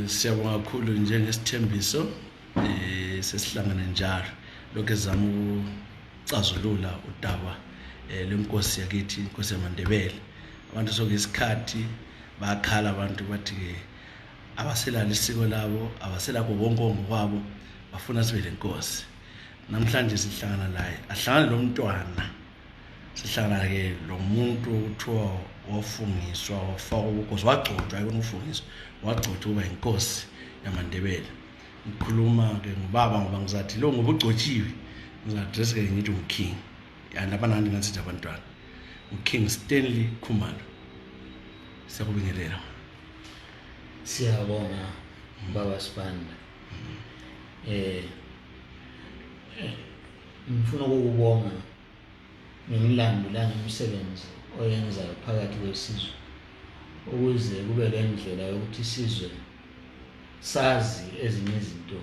Siyabonga kakhulu njengesithembiso sesihlangane njalo lokho ezama ukucazulula udaba lenkosi yakithi inkosi yamaNdebele. Abantu sokuyisikhathi bakhala abantu bathi ke abaselalo isiko labo, abaselakho konke ngokwabo, bafuna sibe lenkosi. Namhlanje sihlangana naye, ahlangane lo mntwana. Sihlangana ke lo muntu uthiwa wafungiswa wafakwa ubukhosi, wagcotshwa ayikona ufungiswa, wagcotshwa ukuba inkosi yamaNdebele. Ngikhuluma ke ngobaba ngoba ngizathi lo ngoba ugcotshiwe, ngizadress ke ngithi umking. Nabanandi ngasithi abantwana. King Stanley Khumalo. Siyakubingelela. Siyabonga baba Sibanda. Ngifuna ukubonga ngimlando la ngomsebenzi oyenzayo phakathi kwesizwe ukuze kube le ndlela yokuthi isizwe sazi ezinye izinto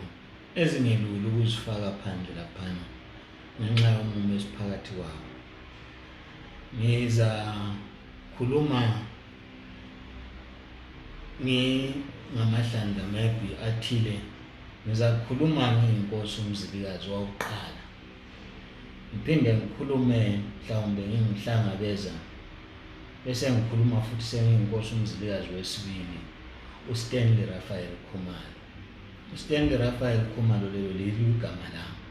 ezingelula ukuzifaka phandle laphana ngenxa yomumo esiphakathi kwabo. Ngiza khuluma ngamahlandla maybe athile. Ngizakhuluma ngeyinkosi uMzilikazi wokuqala. Ngiphinde ngikhulume mhlawumbe ngingihlangabeza bese ngikhuluma futhi sengiyinkosi uMzilikazi wesibili uStanley Raphael Khumalo. uStanley Raphael Khumalo lelo ligama lami.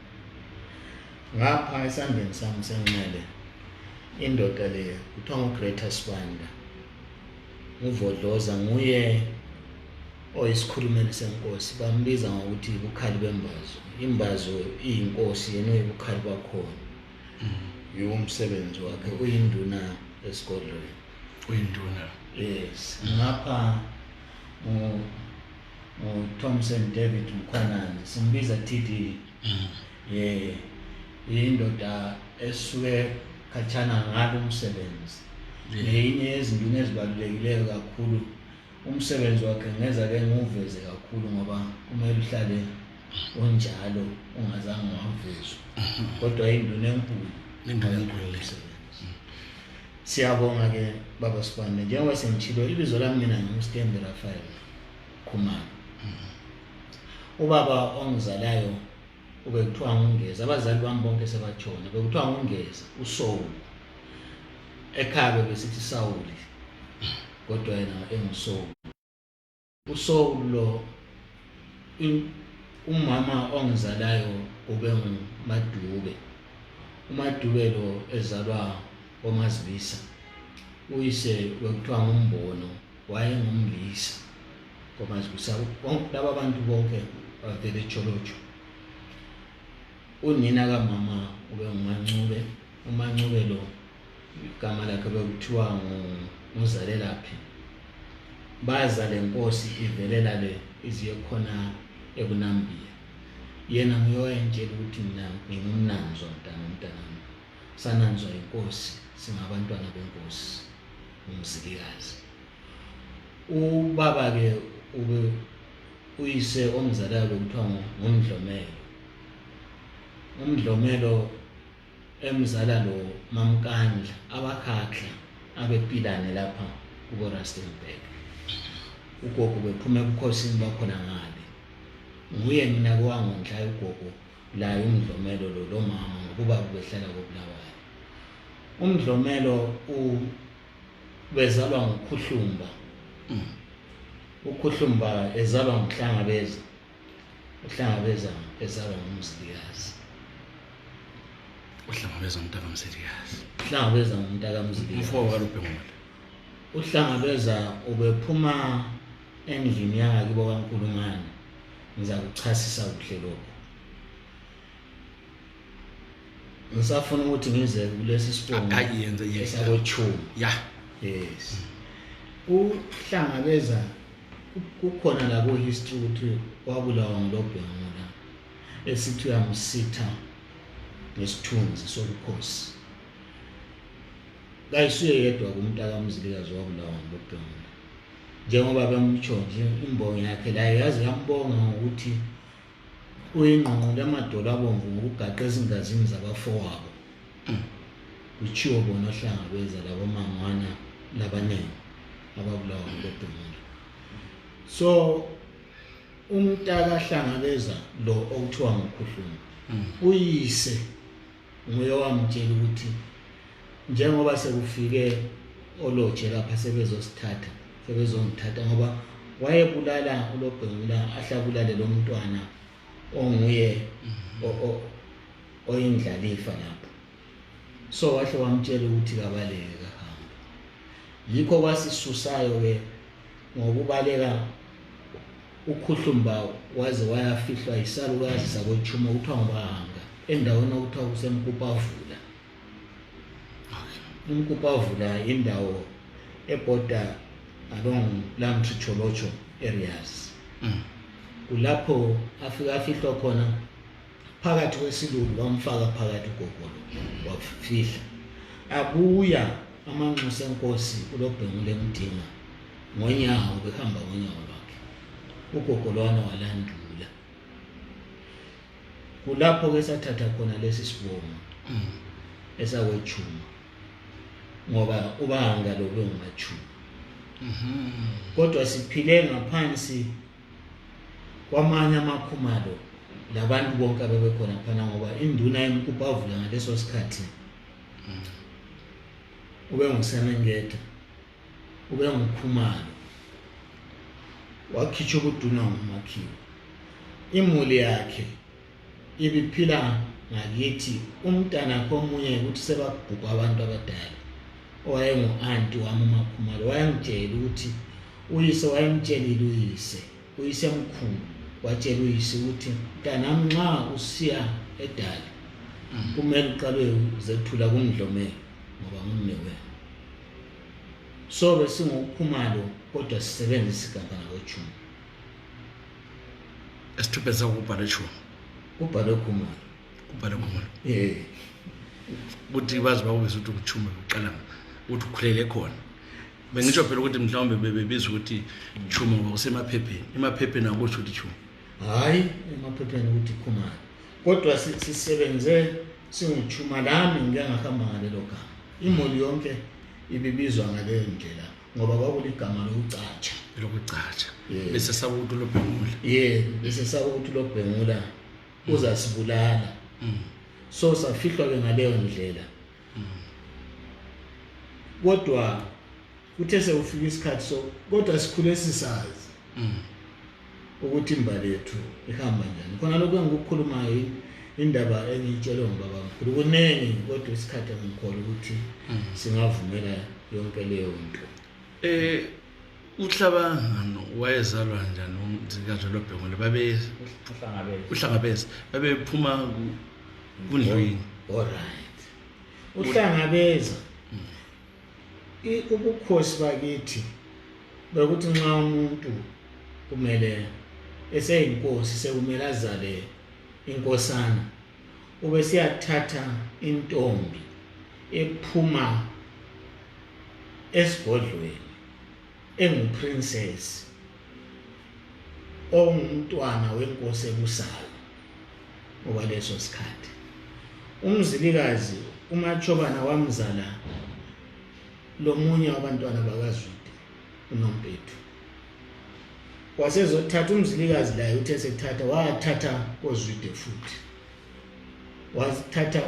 Ngapha esandleni sami senxele indoda le kuthiwa nguGreater Sibanda. Uvodloza nguye oyisikhulumeli senkosi, bambiza ngokuthi ubukhali bembazo. Imbazo iyinkosi yena ubukhali bakhona. Umsebenzi wakhe uyinduna esigodlweni. Uyinduna. Yes. Ngapha Thompson David Mkhwanani simbiza TD. Indoda esuke khatshana ngalo umsebenzi. Ngenye yezinduna ezibalulekileyo kakhulu. Umsebenzi wakhe ngeza ke nguveze kakhulu ngoba kumele uhlale onjalo ungazange wavezwa. Kodwa induna enkulu umsebenzi. Siyabonga ke baba Sibanda, njengoba sengitshilo ibizo lami mina nguStanley Raphael Khumalo. Ubaba ongizalayo ubekuthiwa ngungeza, abazali bami bonke sebatshona, bekuthiwa ngungeza uSoul. Ekhaya besithi Sawuli, kodwa yena enguSoul. uSoul lo umama ongizalayo ube nguMadube. uMadube lo ezalwa koMazibisa, uyise bekuthiwa nguMbono, wayengumlisa koMazibisa. Laba bantu bonke bavele eJolotsho. Unina kamama ube nguMancube. uMancube lo igama lakhe bekuthiwa nguZalelaphi. Baza lenkosi ivelela le iziye khona ebuNambiya. Yena nguyoyentshela ukuthi mina ngingumnanzwa mntanami. Sananzwa inkosi, singabantwana benkosi uMzilikazi. Ubaba ke ube uyise omzalayo bekuthiwa nguMdlomelo. uMdlomelo emzala lo Mamkandla abakhakla abepilane lapha kuRustenburg. Ugogo bephuma ebukhosini bakhona ngale. Nguye mina kwangondla ugogo la uMdlomelo lo mama ngokuba behlala koBulawayo. uMdlomelo bezalwa nguKhuhlumba. uKhuhlumba ezalwa nguHlangabeza. uHlangabeza ezalwa nguMzilikazi. Uhlangabeza umntaka kaMzilikazi. uHlangabeza umntaka kaMzilikazi. Umfowabo kaLubhengula. uHlangabeza ubephuma endlini yangakibo kaNkulungwane. Ngizakuchasisa kuhle lokho. Ngisafuna ukuthi ngize kulesi sibongo esakoChuma. Yes. uHlangabeza kukhona la ku history ukuthi wabulawa nguLobhengula esithi uyamsitha nesithunzi sobukhosi. Kayisuye yedwa kumntaka kaMzilikazi wabulawa nguLobhengula. Njengoba bemtsho nje imbongo yakhe la yazi yambonga ngokuthi uyingqongqo lamadolo abomvu ngokugaqa ezingazini zabafowabo. Uchiwo bona Hlangabeza labo mangwana labanene. lobhengula. So umntaka hlangabeza lo okuthiwa ngukhuhlungu uyise nguye wamtshela ukuthi njengoba sekufike oloje lapha sebezongithatha ngoba wayebulala ulobhengula ahlabulale lo mntwana onguye oyindlalifa lapho. So wahle wamtshela ukuthi kabaleke kahamba. Yikho kwasisusayo ke ngokubaleka ukhuhlumba waze wayafihlwa isalukazi sakwechuma kuthiwa ngubahanga endaweni okuthiwa kusemkupavula. Umkupavula indawo ebhoda along Lamtricholocho areas. Kulapho afika afihlwa khona phakathi kwesilulu wamfaka phakathi kokolo wafihla. Abuya amanxusa enkosi ulobhengula emdinga ngonyawo behamba ngonyawo lwakhe. Ugogolwana walandula. Kulapho ke sathatha khona lesi sibongo esakwechuma ngoba ubahanga lo bengachuma. Kodwa siphile ngaphansi kwamanye amakhumalo labantu bonke abebekhona phana ngoba induna yemkupavula ngaleso sikhathi ube nguSenengeta ube nguKhumalo wakhitsha ubuduna nguMakhiwe. Imuli yakhe ibiphila ngakithi umntana komunye ukuthi sebabhuka abantu abadala owayengu-anti wami uMakhumalo wayangitshela ukuthi uyise wayemtshelile uyise mkhulu watshela uyise ukuthi mntanami nxa usiya edala kumele uqale uzethula kumdlomelo ngoba ngumnewena. So besingoKhumalo kodwa sisebenzisa igama lakwechuma. Esithupeza ukubhala echuma. Ubhale Khumalo. Ubhale Khumalo. Kuthi bazi bawubizwa ukuthi uchuma uqala ukuthi ukhulele khona. Bengisho phela ukuthi mhlawumbe bebiza ukuthi chuma ngoba usemaphepheni. Emaphepheni akusho ukuthi chuma. Hayi, emaphepheni ukuthi Khumalo. Kodwa sisebenze singuchuma lami ngeke ngahamba ngalelo gama. Imoli yonke ibibizwa ngale ndlela ngoba kwakuligama lokucatsha. Bese saba ukuthi lobhengula. Bese saba ukuthi lobhengula uzasibulala. So safihlwa ke ngaleyo ndlela. Kodwa kuthe sekufika isikhathi so kodwa sikhule sisazi ukuthi imbali yethu ihamba njani. Khona lokho engikukhulumayo indaba engiyitshelwe ngibaba mkhulu kunengi kodwa isikhathi engikholwa ukuthi singavumela yonke leyo nto. Uhlabangano wayezalwa njani uMzilikazi lobhengula uhlangabeza babephuma kundlwini. Alright. Uhlangabeza ubukhosi bakithi bekuthi nxa umuntu kumele eseyinkosi sekumele azale inkosana ube siyathatha intombi ephuma esigodlweni enguprincess ongumntwana wenkosi ebusayo okwaleso sikhathi. uMzilikazi uMachobana wamzala lomunye wabantwana bakaZwide uNompethu. Wasezothatha uMzilikazi laye uthe sethatha wathatha koZwide futhi. Wathatha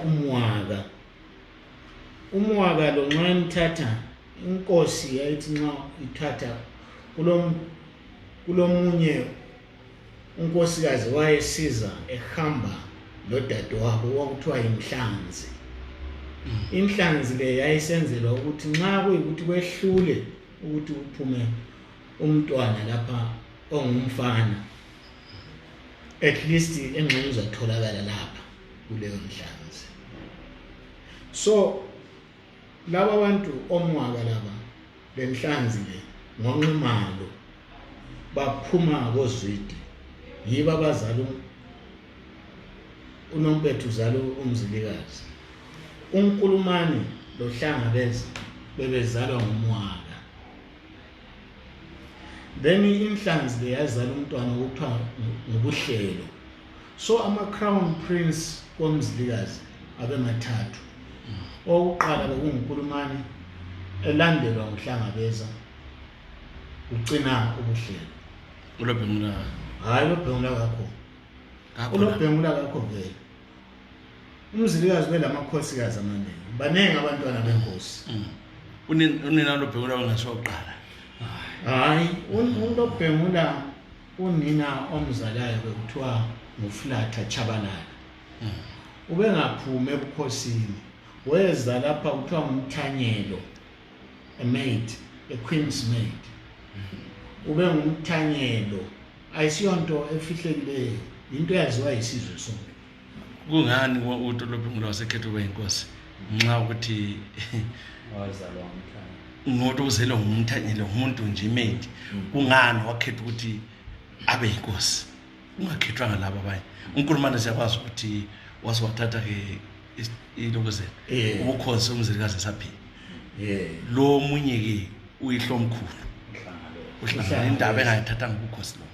umwaka lo nxa emthatha inkosi yayithi nxa ithatha kulomunye unkosikazi wayesiza ehamba lodadewabo okuthiwa yiMhlanzi. Inhlanzi le yayisenzelwa ukuthi nxa kuyikuthi kwehlule ukuthi uphume umntwana lapha ongumfana at least engxenye uzatholakala lapha kuleyo Mhlanzi. So laba abantu omwaka laba leNhlanzi le ngoNxumalo baphuma koZwide yiba abazali uNompethu uzalo uMzilikazi. uNkulumane loHlangabeza bebezalwa ngomwaka. Then inhlanzi le yazala umntwana okuthiwa ngobuhlelo. So ama-crown prince koMzilikazi abemathathu. Owokuqala bekunguNkulumane elandelwa nguHlangabeza ugcina ubuhlelo ulobhengula hayi lobhengula kakho ulobhengula kakho vele Mzilikazi belamakhosikazi amaningi banenge abantwana benkosi unina lobhengula wangasoqala hayi ulobhengula unina omzalayo bekuthiwa nguFlatha Chabalala ubengaphumi ebukhosini weza lapha kuthiwa ngumthanyelo a maid a queen's maid ube ngumthanyelo ayisiyonto efihlekileyo into yaziwa isizwe sonke kungani utolobhengula wasekhetha ube inkosi nxa ukuthi wazalwa umthanyelo umuntu uzelwe ngumthanyelo umuntu nje maid kungani wakhetha ukuthi abe inkosi ungakhethwanga laba abanye uNkulunkulu siyakwazi ukuthi wasiwathatha ke ilokozela ubukhosi umzilikazi esaphila lo munye ke uyihlomkhulu uhlangana indaba engayithathanga ubukhosi lo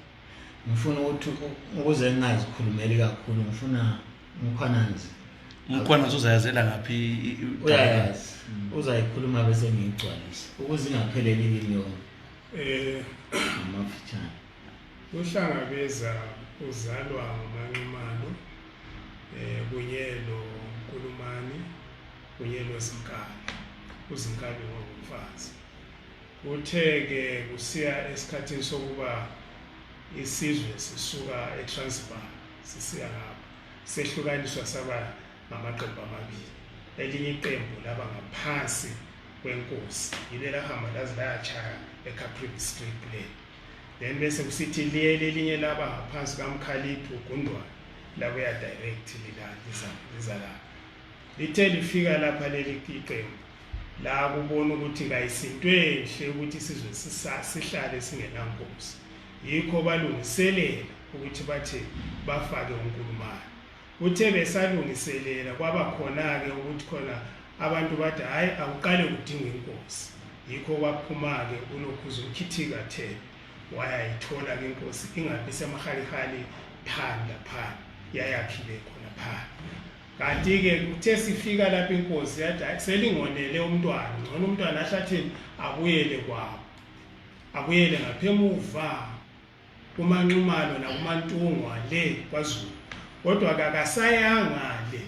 ngifuna ukuthi ukuze ningazikhulumeli kakhulu ngifuna umkhwananzi umkhwananzi uzayazela ngapi uyayazi uzayikhuluma bese ngiyigcwalisa ukuze ingapheleli yini yonke amafitshane uhlangabeza uzalwa ngomanqumano kunye noNkulumani kunye noZinkali uZinkali ngumfazi uthe-ke kusiya esikhathini sokuba isizwe sisuka eTransvaal sisiya ngapha sehlukaniswa saba ngamaqembu amabili elinye iqembu laba ngaphansi kwenkosi yile lahamba laze layachaya eCaprivi Street play then bese kusithi lelinye laba ngaphansi kaMkhaliphi uGundwane labo ya direct liza la lithe lifika lapha leli iqembu la kubona ukuthi kayisintwe enhle ukuthi isizwe sihlale singenankosi yikho balungiselela ukuthi bathi bafake uNkulunkulu uthe besalungiselela kwaba khona ke ukuthi khona abantu bathi hayi akuqale kudinga inkosi yikho kwaphuma ke uNokhuzi uKhithika the wayayithola ke inkosi ingabi semahalihali phanda yayakhile khona pha kanti ke uthe sifika lapha inkosi yathi selingonele umntwana ngcono umntwana ahlatheni abuyele kwabo abuyele ngaphemuva kumanqumalo nakumantungwa le kwaZulu kodwa akasayanga le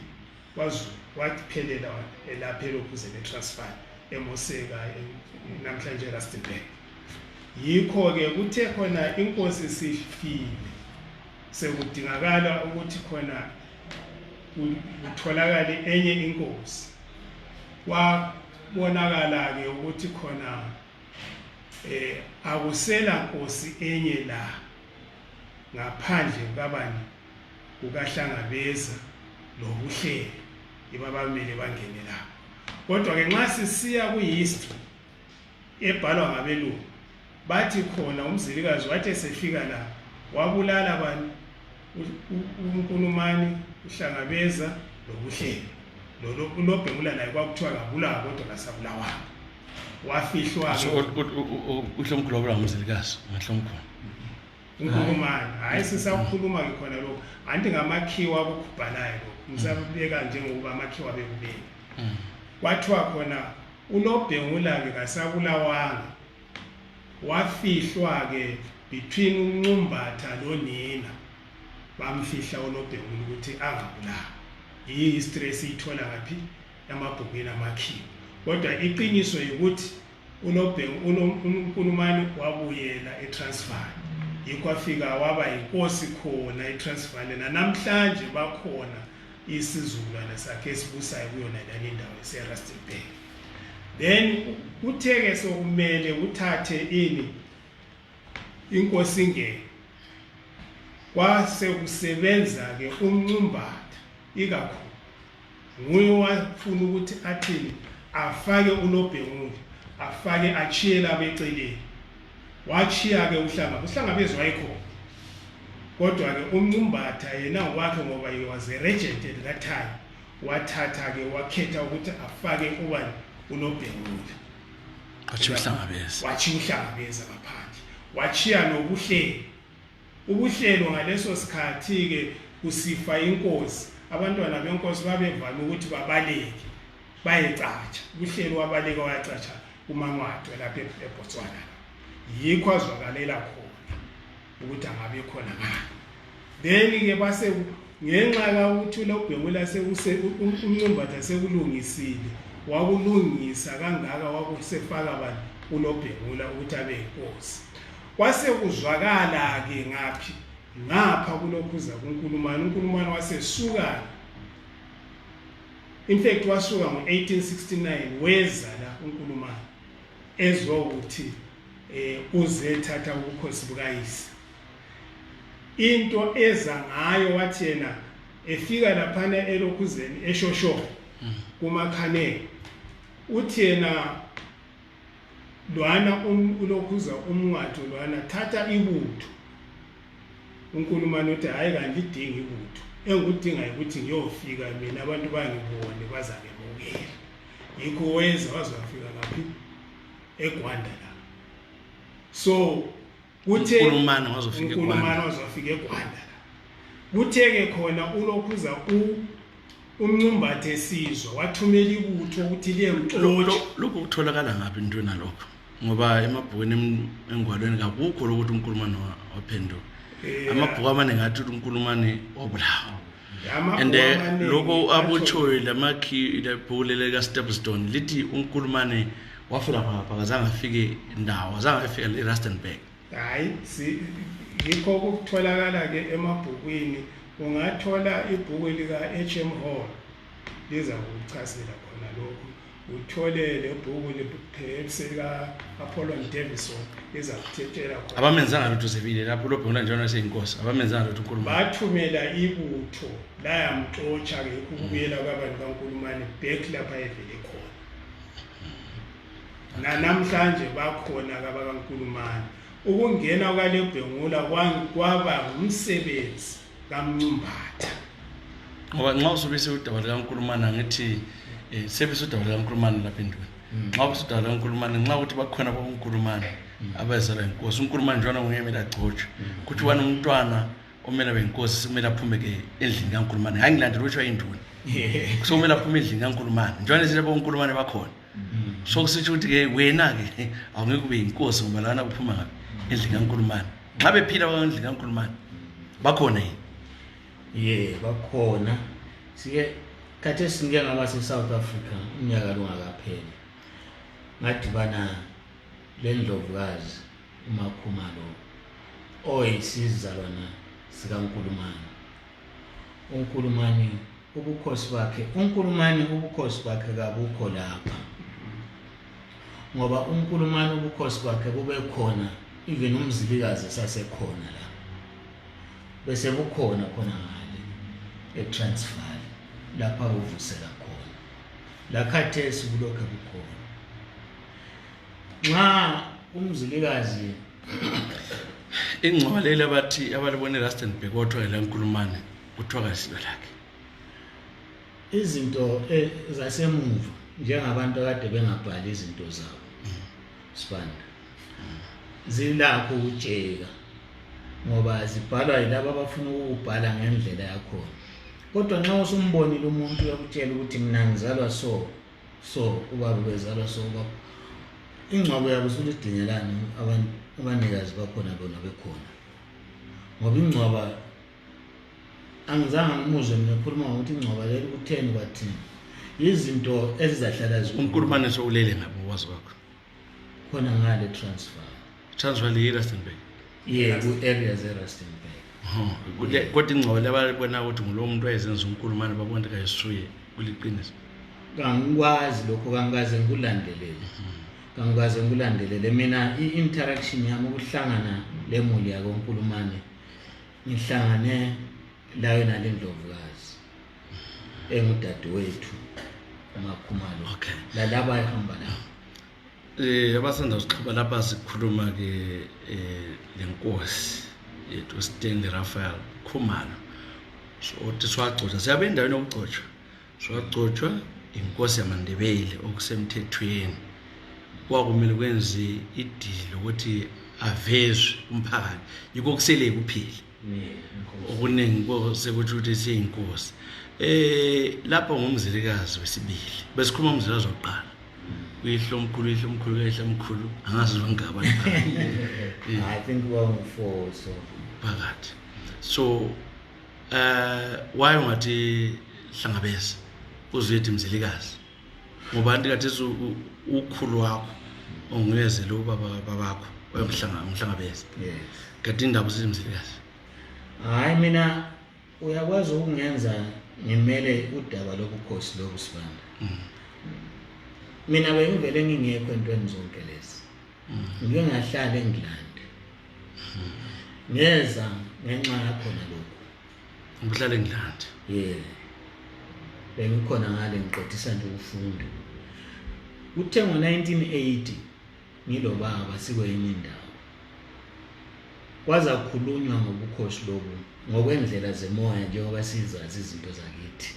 kwaZulu waphelela lapha elokuze leTransvaal eMoseka namhlanje Rustenburg yikho ke kuthe khona inkosi sifile sekudingakala ukuthi khona kutholakale enye inkosi wabonakala ke ukuthi khona akusela nkosi enye la ngaphandle kabani kukahlangabeza lobuhlelo ibabamele bangene la kodwa ke nxa sisiya kuhistory ebhalwa ngabelungu bathi khona umzilikazi wathi esefika la wabulala abantu uNkulumani uhlangabeza lobuhlelo ulobhengula naye kwakuthiwa kabulawa kodwa kasabulawa wafihlwa uhlomkhulu wabulawa umzilikazi ngahlomkhulu uNkulumani hayi sisakhuluma ke khona lokho anti ngamakhiwa abukubhalayo lokho msabeka njengoba amakhiwa bekubeni kwathiwa khona ulobhengula ke kasabulawanga wafihlwa ke between uNcumbatha lonina bamfihla ulobhengula ukuthi angabulawa ihistory esiyithola ngaphi emabhukweni amakhiwa kodwa iqiniso ukuthi uNkulumani wabuyela eTransvaal yikho afika waba inkosi khona eTransvaal namhlanje bakhona isizulwana sakhe esibusayo kuyona leli ndawo eseRustenburg then kutheke sokumele uthathe ini inkosi ngeke kwase kusebenza ke uNcumbatha ikakhulu nguye wafuna ukuthi athini afake ulobhengula afake achiyela abeceleni wachiya ke uhlangabezwa wayikhona kodwa ke uNcumbatha yena wakhe ngoba he was a regent at that time wathatha ke wakhetha ukuthi afake ubani ulobhengula wachiuhlangabeza ngaphandle wachiya ubuhlelo ngaleso sikhathi ke kusifa inkosi abantwana benkosi babevama ukuthi babaleke bayecatsha ubuhlelo wabaleka wayacatsha kuMangwadwe lapha eBotswana yikho azwakalela khona ukuthi angabe khona ngani. Then ke base ngenxa kakuthi lo Bhengula umncumbatha sekulungisile wakulungisa kangaka wakusefaka abantu uNobhengula ukuthi abe inkosi. Kwase kuzwakala ke ngapha kulokhuza uNkulumane wasesuka. In fact wasuka ngo1869 weza la uNkulumane ezwa ukuthi uzethatha ubukhosi bukayise. Into eza ngayo wathi yena efika laphana elokhuzeni eShosho kuMakhane uthi yena lwana ulokhuza umnqatho lwana thatha ibutho. uNkulumane uthi hayi kanti idinga ibutho engudinga ukuthi ngiyofika mina abantu bangibone bazake bokela. Yikho weza wazofika ngaphi eGwanda la. So kuthe uNkulumane wazofika eGwanda. Kutheke khona ulokhuza umncumbathe esizwa wathumela ibutho ukuthi liyemxotsha. Lokho kutholakala ngaphi into nalokho ngoba emabhukwini engwalweni akukho lokuthi uNkulumane waphenduka. Amabhuku amaningi athi uNkulumane wabulawa. And lokho abuchoyo lamakhi lebhuku leleka Stepstone lithi uNkulumane wafika phapha akazange afike indawo azange afika eRustenburg. Hayi yikho ukutholakala ke emabhukwini ungathola ibhuku lika HM Hall liza ukuchasela khona lokho. Uthole lebhuku lephepsika Apollo Davidson ezakuthetshela khona. Abamenzanga lutho sevile lapho loBhengula njalo seyinkosi abamenzanga lutho uNkulumane. Bathumela ibutho la yamxotsha ke ukubuyela kwabantu kaNkulumane back lapha evele khona. Namhlanje bakhona kaNkulumane. Ukungena kwale Bhengula kwaba umsebenzi kaMncumbatha. Ngoba nxa usubise udaba likaNkulumane ngithi sebese udaba likaNkulumane lapha endweni. Nxa usudaba likaNkulumane nxa ukuthi bakhona boNkulumane abazalwa inkosi uNkulumane njalo nguyemela agcotshwe. Kuthi wena umntwana omela benkosi simela aphume ke endlini kaNkulumane. Hayi ngilandela ukuthi wayinduna. So umela aphume endlini kaNkulumane. Njalo silabo uNkulumane bakhona. So kusitsho ukuthi ke wena ke awungeke ube inkosi ngoba lana uphuma ngapi endlini kaNkulumane. Nxa bephila endlini kaNkulumane bakhona yini? Bakhona. Sike khathe singe ngaba South Africa unyaka longakapheli. Ngadibana leNdlovukazi uMakhumalo oyisizalwana sikaNkulumane. uNkulumane ubukhosi bakhe kabukho lapha. Ngoba uNkulumane ubukhosi bakhe bube khona even uMzilikazi sasekhona la. Bese bukhona ngale eTransvaal lapha uvusela khona. La khathesi kulokho bukhona. Nxa uMzilikazi ingcwalele abathi abalibona eRustenburg kodwa la uNkulumane kuthiwa kasilo lakhe. Izinto zasemuva njengabantu akade bengabhali izinto zabo. Sibanda. Zilakho ukujeka ngoba zibhalwa yilabo abafuna ukubhala ngendlela yakho. Kodwa nxa usumbonile umuntu uyakutshela ukuthi mina ngizalwa so ubaba bezalwa so ubaba. Ingcwabo yabo usulidingelana abantu abanikazi bakhona bona bekhona. Ngoba ingcwaba angizange ngimuzwe mina ekhuluma ukuthi ingcwaba leli kutheni kwathini. Izinto ezizahlala uNkulumane sokulele ngabo wazi wakho. Khona ngale Transvaal eRustenburg. Ku-area zeRustenburg. Kodwa ingcwaba lababona ukuthi ngulo muntu wayezenza uNkulumane babona kayisuye kuliqiniso. Kangikwazi lokho kangikaze ngikulandelele mina i-interaction yami ukuhlangana lemuli yakoNkulumane ngihlangane layo nalendlovukazi engudadewethu uMakhumalo. Lalaba ehamba la. Abasanda usixhoba lapha sikhuluma ke lenkosi yethu Stanley Raphael Khumalo. So uthi swagcotshwa siyabe endaweni yokugcotshwa. Swagcotshwa inkosi yamaNdebele okusemthethweni. Kwakumele kwenze idilo ukuthi avezwe umphakathi. Yiko kusele kuphila. Okuningi kwasekuthi ukuthi siyinkosi. Lapho ngumzilikazi wesibili. Besikhuluma umzilikazi wokuqala. ihlomkhulu angazi ngaba I think we're four so. phakathi. So why ungathi hlangabeza uzithi Mzilikazi ngoba anti kathi ukhulu wakho ongiyezela ubaba babakho wayomhlangabeza. Yes. Kanti indaba uzithi Mzilikazi. Hayi mina uyakwazi ukungenza ngimele udaba lobukhosi lobusibanda. Mina bengivele ngingekho entweni zonke lezi. Ngike ngahlala eNgilandi. Ngeza ngenxa yakho nalokho. Ubuhlala eNgilandi. Yeah. Bengikhona ngale ngiqedisa nje ukufunda. Uthe ngo1980 ngilo baba sikwenye indawo. Kwaza kukhulunywa ngobukhosi lobu ngokwendlela zemoya njengoba sizazi izinto zakithi.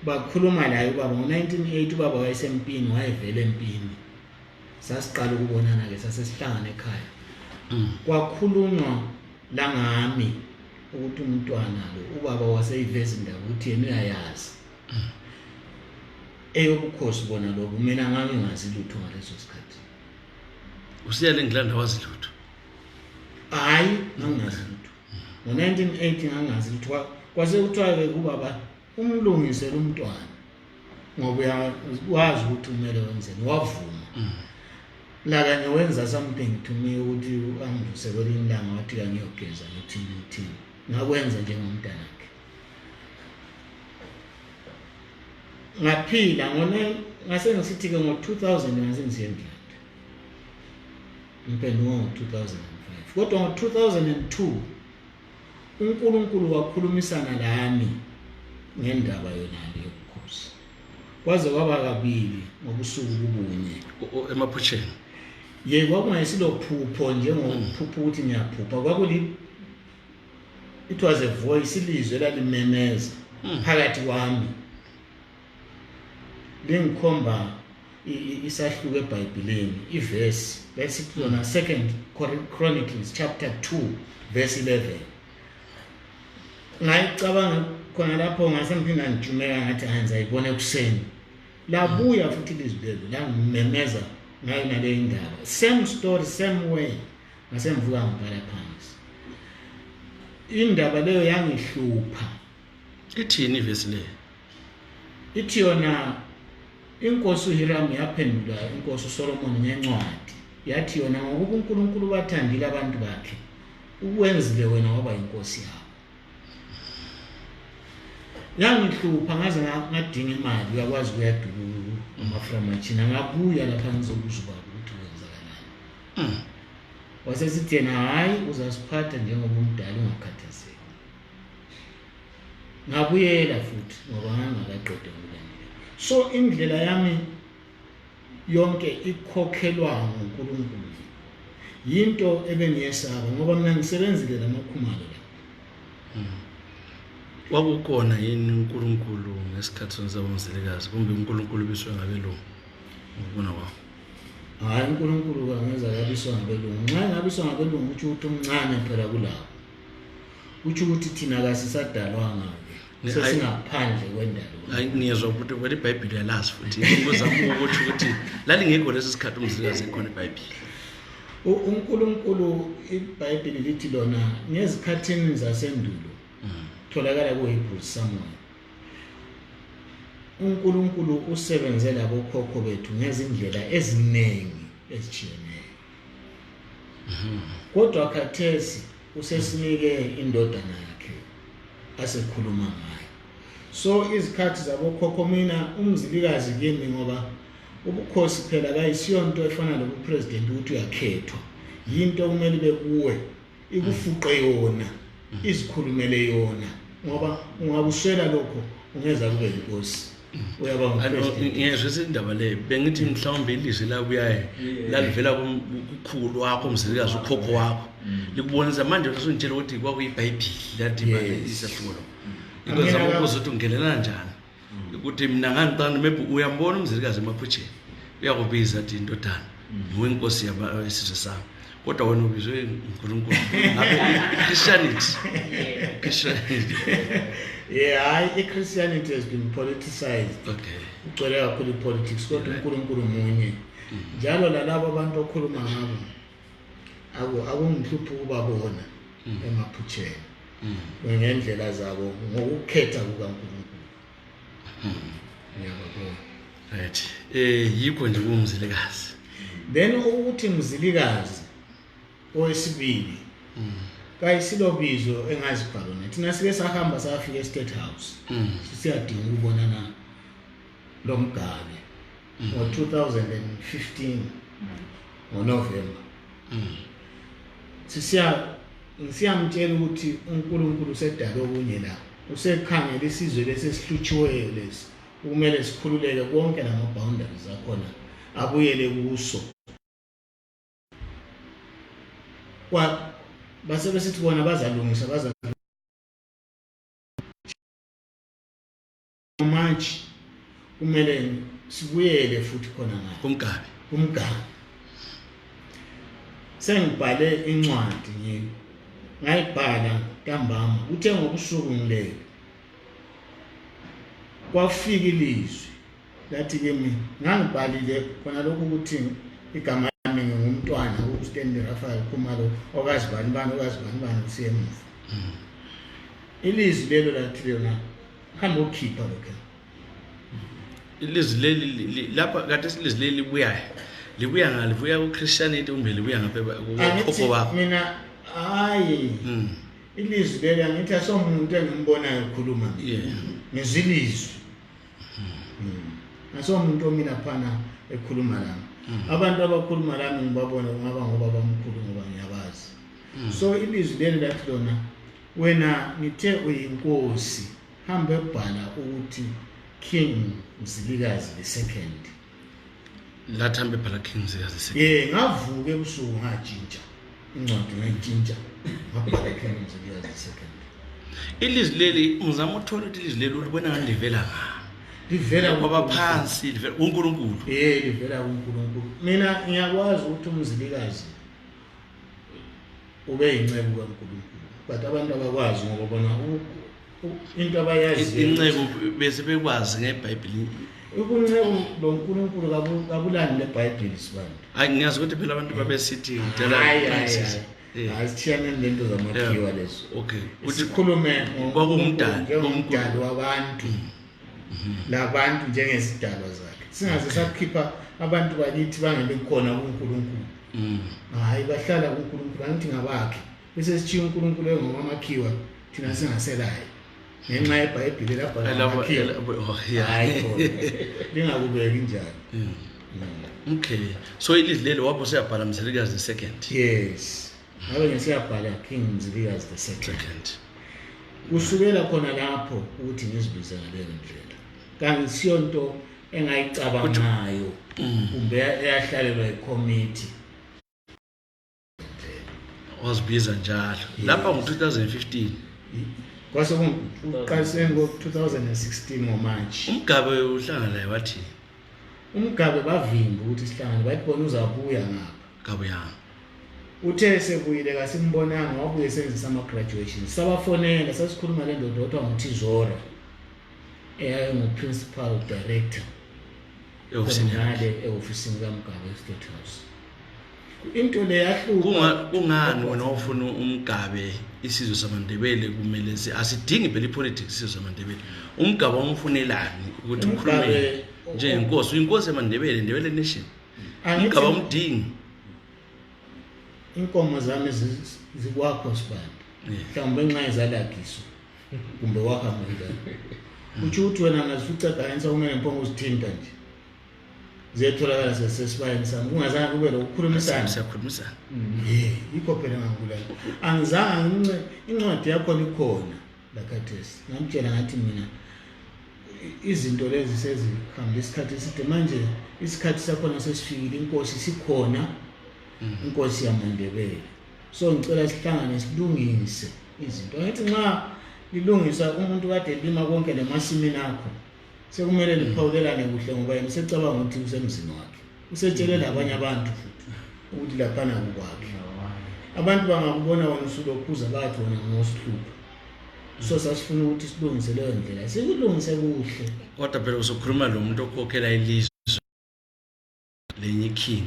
Bakhuluma la ubaba ngo1980 ubaba wayesempini wayevela empini. Sasiqala ukubonana ke sasesihlangana ekhaya. Kwakhulunywa la ngami ukuthi umntwana lo ubaba waseyiveza indaba ukuthi yena uyayazi. Eyobukhosi bona lobu mina ngami ngazi lutho ngaleso sikhathi. Usiyale eNgilandi awazi lutho. Hayi ngangazi lutho. Ngo1980 ngangazi lutho. Kwase kuthiwa ke ubaba umlungisele umntwana ngoba uyazi ukuthi kumele wenzeni wavuma. La kanye wenza something to me ukuthi angivusele indanga wathi ngiyogeza nothini ngakwenza njengomntana wakhe. Ngaphila ngase ngisithi ke ngo2000 ngase ngisiyendlala. Impela ngo2005. Kodwa ngo2002 uNkulunkulu wakhulumisana lami ngendaba yona yobukhosi. Kwaze kwaba kabili ngobusuku kubunye Emaphusheni. Yebo kwakungayisilophupo njengophupho ukuthi ngiyaphupha kwakuli it was a voice ilizwe lalimemeza phakathi kwami. Lingikhomba isahluko eBhayibhelini iverse bese yona 2 Chronicles chapter 2 verse 11. Ngayicabanga khona lapho ngase ngiphinda ngijumeka ngathi anza ibone kuseni. Labuya futhi ilizwi lelo la ngimemeza ngayo nale indaba. Same story same way. Ngase ngivuka ngibhala phansi. Indaba leyo yangihlupha. Ithini ivesi le? Ithi yona inkosi uHiram yaphendula inkosi uSolomon ngencwadi. Yathi yona ngoba uNkulunkulu bathandile abantu bakhe ukwenzile wena waba inkosi yabo. Yangihlupha ngaze ngadinga imali uyakwazi kuyadulu amaframachina ngabuya lapha ngizobuza ubaba ukuthi wenzakalani. Wasesithi yena hayi uzasiphatha njengoba umdala ungakhathazeki. Ngabuyela futhi ngoba ngangakaqede ukulandela. So indlela yami yonke ikhokhelwa nguNkulunkulu. Yinto ebengiyesaba ngoba mina ngisebenzile lamakhumalo la. Wakukhona yini uNkulunkulu ngesikhathi sonzaba Mzilikazi kumbe uNkulunkulu biswe ngabelungu ngibona kwakho? Hayi uNkulunkulu kangenza yabiswa ngabelungu. Nxa ngabiswa ngabelungu uthi umncane phela kulapho. Uthi ukuthi thina kasisadalwanga ke. Sesingaphandle kwendalo. Hayi ngiyezwa ukuthi wena iBhayibheli yalazi futhi ngizama ukuthi lalingekho lesi sikhathi uMzilikazi ekhona iBhayibheli. uNkulunkulu iBhayibheli lithi lona ngezikhathini zasendulo. Tholakala kuHebrews Samuel. uNkulunkulu usebenze labokhokho bethu ngezindlela eziningi ezijiyeneyo. Kodwa khathesi usesinike indodana yakhe asekhuluma ngayo. So izikhathi zabokhokho mina uMzilikazi kimi ngoba ubukhosi phela kayisiyonto efana lobupresident ukuthi uyakhethwa. Yinto kumele bekuwe ikufuqe yona izikhulumele yona ngoba ungabuswela lokho ungeza kube inkosi. Uyaba ngumpresident. Ngiyezwe indaba le bengithi mhlawumbe ilizwi la buyaye lalivela kukhulu wakho uMzilikazi ukhokho wakho likubonisa manje usungitshela ukuthi kwakuyiBhayibheli ladima isahluko. Ikwenza ukuze ukuthi ungenelana kanjani ukuthi mina ngangicana maybe uyambona uMzilikazi emaphusheni uyakubiza athi indodana wenkosi yabasizwe sami kodwa wena ubizwe uNkulunkulu ngabe Christianity. Yeah, Christianity has been politicized. Okay. ugcwele kakhulu ipolitics kodwa uNkulunkulu munye njalo lalabo abantu okhuluma ngabo akungihluphi ukubabona emaphutheni ngendlela zabo ngokukhetha kukaNkulunkulu. Ngiyababona. Right. Yikho nje uMzilikazi. Then ukuthi Mzilikazi owesibili kayisilobizo engazibhalona thina sike sahamba safika eState House sisiyadinga ukubonana lo Mgabe ngo-2015 ngoNovember. Siyamtshela ukuthi uNkulunkulu usedala okunye la usekhangela isizwe lesesihlutshiweyo lesi kumele sikhululeke konke lama-boundaries akhona abuyele kuso. Base besithi bona bazalungisa manje kumele sibuyele futhi khona ngapha uMgabe. Sengibhale incwadi yini ngayibhala ntambama uthe ngobusuku ngilele kwafika ilizwi lathi ke mina ngangibhalile khona lokho ukuthi igama lami ngumntwana uStanley Raphael Khumalo okazibani usemuva. Ilizwi lelo lathi lona hamba ukhipha lokho ilizwi leli lapha kade silizwi leli libuya ngalo libuya kuChristianity umbe libuya ngapha kukhokho wakho. Mina hayi ilizwi leli angithi asomuntu engimbonayo ukukhuluma ngizilizwi asomuntu omina phana ekhuluma lami. Abantu abakhuluma lami ngibabona ngaba ngoba bamkhulu ngoba ngiyabazi. So ilizwi leli lathi lona wena ngithe uyinkosi hambe ebhala ukuthi King Mzilikazi the second. Lathambe phala King Mzilikazi the second. Ngavuke ebusuku ngajinja incwadi ngayijinja ngabhala King Mzilikazi the second. Ilizwi leli ngizama uthola ukuthi ilizwi leli ulibona ngani livela ngapha. Livela ngoba phansi livela uNkulunkulu. Livela uNkulunkulu. Mina ngiyakwazi ukuthi uMzilikazi ube incebo kaNkulunkulu. But abantu abakwazi ngoba bona into abayazi incebo bese bekwazi ngeBhayibheli. Ukunceku lo uNkulunkulu kabulani leBhayibheli sibantu. Hayi ngiyazi ukuthi phela abantu babesithi ngidala asithiyane lento zamakhiwa lezo. Okay. Usikhulume ngomdali wabantu. Labantu njengesidalwa zakhe. Singaze sakhipha abantu bakithi bangabe khona kuNkulunkulu. Hayi bahlala kuNkulunkulu angithi ngabakhe. Bese sichiya uNkulunkulu engomakhiwa thina singaselayo. Ngenxa yeBhayibheli lapha hayi lingakubeki njalo. Okay. So ilizwi lelo wapho siyabhala Mzilikazi the second. Yes. Ngabe ngisiyabhala King Mzilikazi the second. Kusukela khona lapho ukuthi ngizibize ngaleyo ndlela. Kanti siyonto engayicabangayo kumbe eyahlalelwa iCommittee. Wazibiza njalo. Lapha ngo-2015 kwase uqalise ngo-2016 ngoMarch. uMgabe uhlangana naye wathi uMgabe bavimba ukuthi sihlangane bathi bona uzabuya ngapha. Gabuyanga. Uthe sekuyile kasimbonanga wabuye senzisa ama-graduation. Sabafonela sasikhuluma le ndoda othiwa nguThizora engu-principal director e-ofisini kaMgabe eState House. Into le yahluka. Kungani wena ufuna uMgabe isizwe samaNdebele kumele asidingi phela ipolitics isizwe samaNdebele. uMgabe umfunelani ukuthi ukhulume njengenkosi uyinkosi yamaNdebele Ndebele Nation. uMgabe umdingi. Inkomo zami zikwakho sibani. Mhlawumbe nxa izalagiso kumbe wakha manje. Uthi wena ngazifica kanisa uma nempongo uzithinta nje. Ziyatholakala sesesibayeni sami kungazange kube lokukhulumisana. Siyakhulumisana. Yikho phela ngangibulala. Angizange incwadi yakho likhona la khathesi. Ngamtshela ngathi mina izinto lezi sezihamba isikhathi eside manje isikhathi sakhona sesifikile inkosi sikhona. Inkosi yamaNdebele. So ngicela sihlangane silungise izinto. Ngathi nxa lilungisa umuntu kade lima konke lemasimini akho sekumele liphawulelane kuhle ngoba yena secabanga ukuthi usemzini wakhe. Usetshelela abanye abantu futhi ukuthi laphana kukwakhe. Abantu bangakubona wena usulokhuza bathi wena ngosihlupha. so sasifuna ukuthi silungise leyo ndlela sikulungise kuhle kodwa phela uzokhuluma lo muntu okhokhela ilizwe lenye king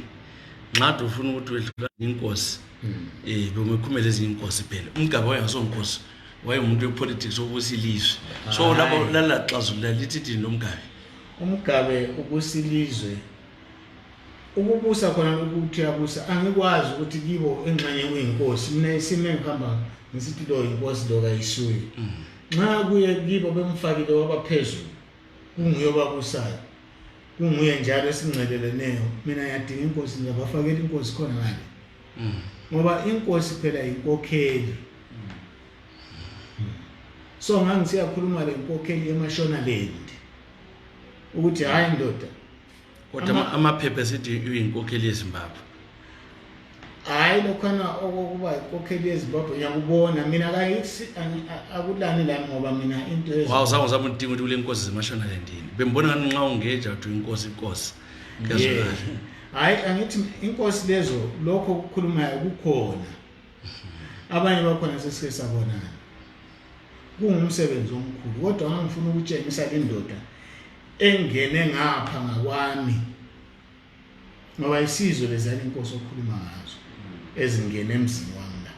nxa ufuna ukuthi wedlula inkosi bemekhumela ezinkosi phela umgaba wayengasonkosi wayemuntu wepolitics obusa ilizwe so lapho lala xazulula lithi nomgabe umgabe ukusilizwe ukubusa khona ukuthi yabusa angikwazi ukuthi kibo engxanye kuyinkosi mina isime ngihamba ngisithi lo inkosi lo kayisuye nxa kuye kibo bemfakile wabaphezulu kunguye obabusayo kunguye njalo esingceleleneyo mina ngiyadinga inkosi ngiyabafakela inkosi khona ngale ngoba inkosi phela inkokheli so ngangisiyakhuluma le inkokheli eMashonaland ukuthi hayi ndoda kodwa amaphepha sithi uyinkokheli yeZimbabwe hayi lokhana okokuba inkokheli yeZimbabwe ngiyakubona mina akulani la ngoba mina into wawuzange uzama udinga ukuthi kule nkosi zeMashonaland bembona ngani nxa ungeja uthi inkosi kezwakala hayi angithi inkosi lezo lokho ukukhulumayo kukhona abanye bakhona sesike sabonana kungumsebenzi omkhulu kodwa ngangifuna ukutshengisa le ndoda engene ngapha ngakwami ngoba isizwe lezana inkosi okhuluma ngazo ezingene emzini wami la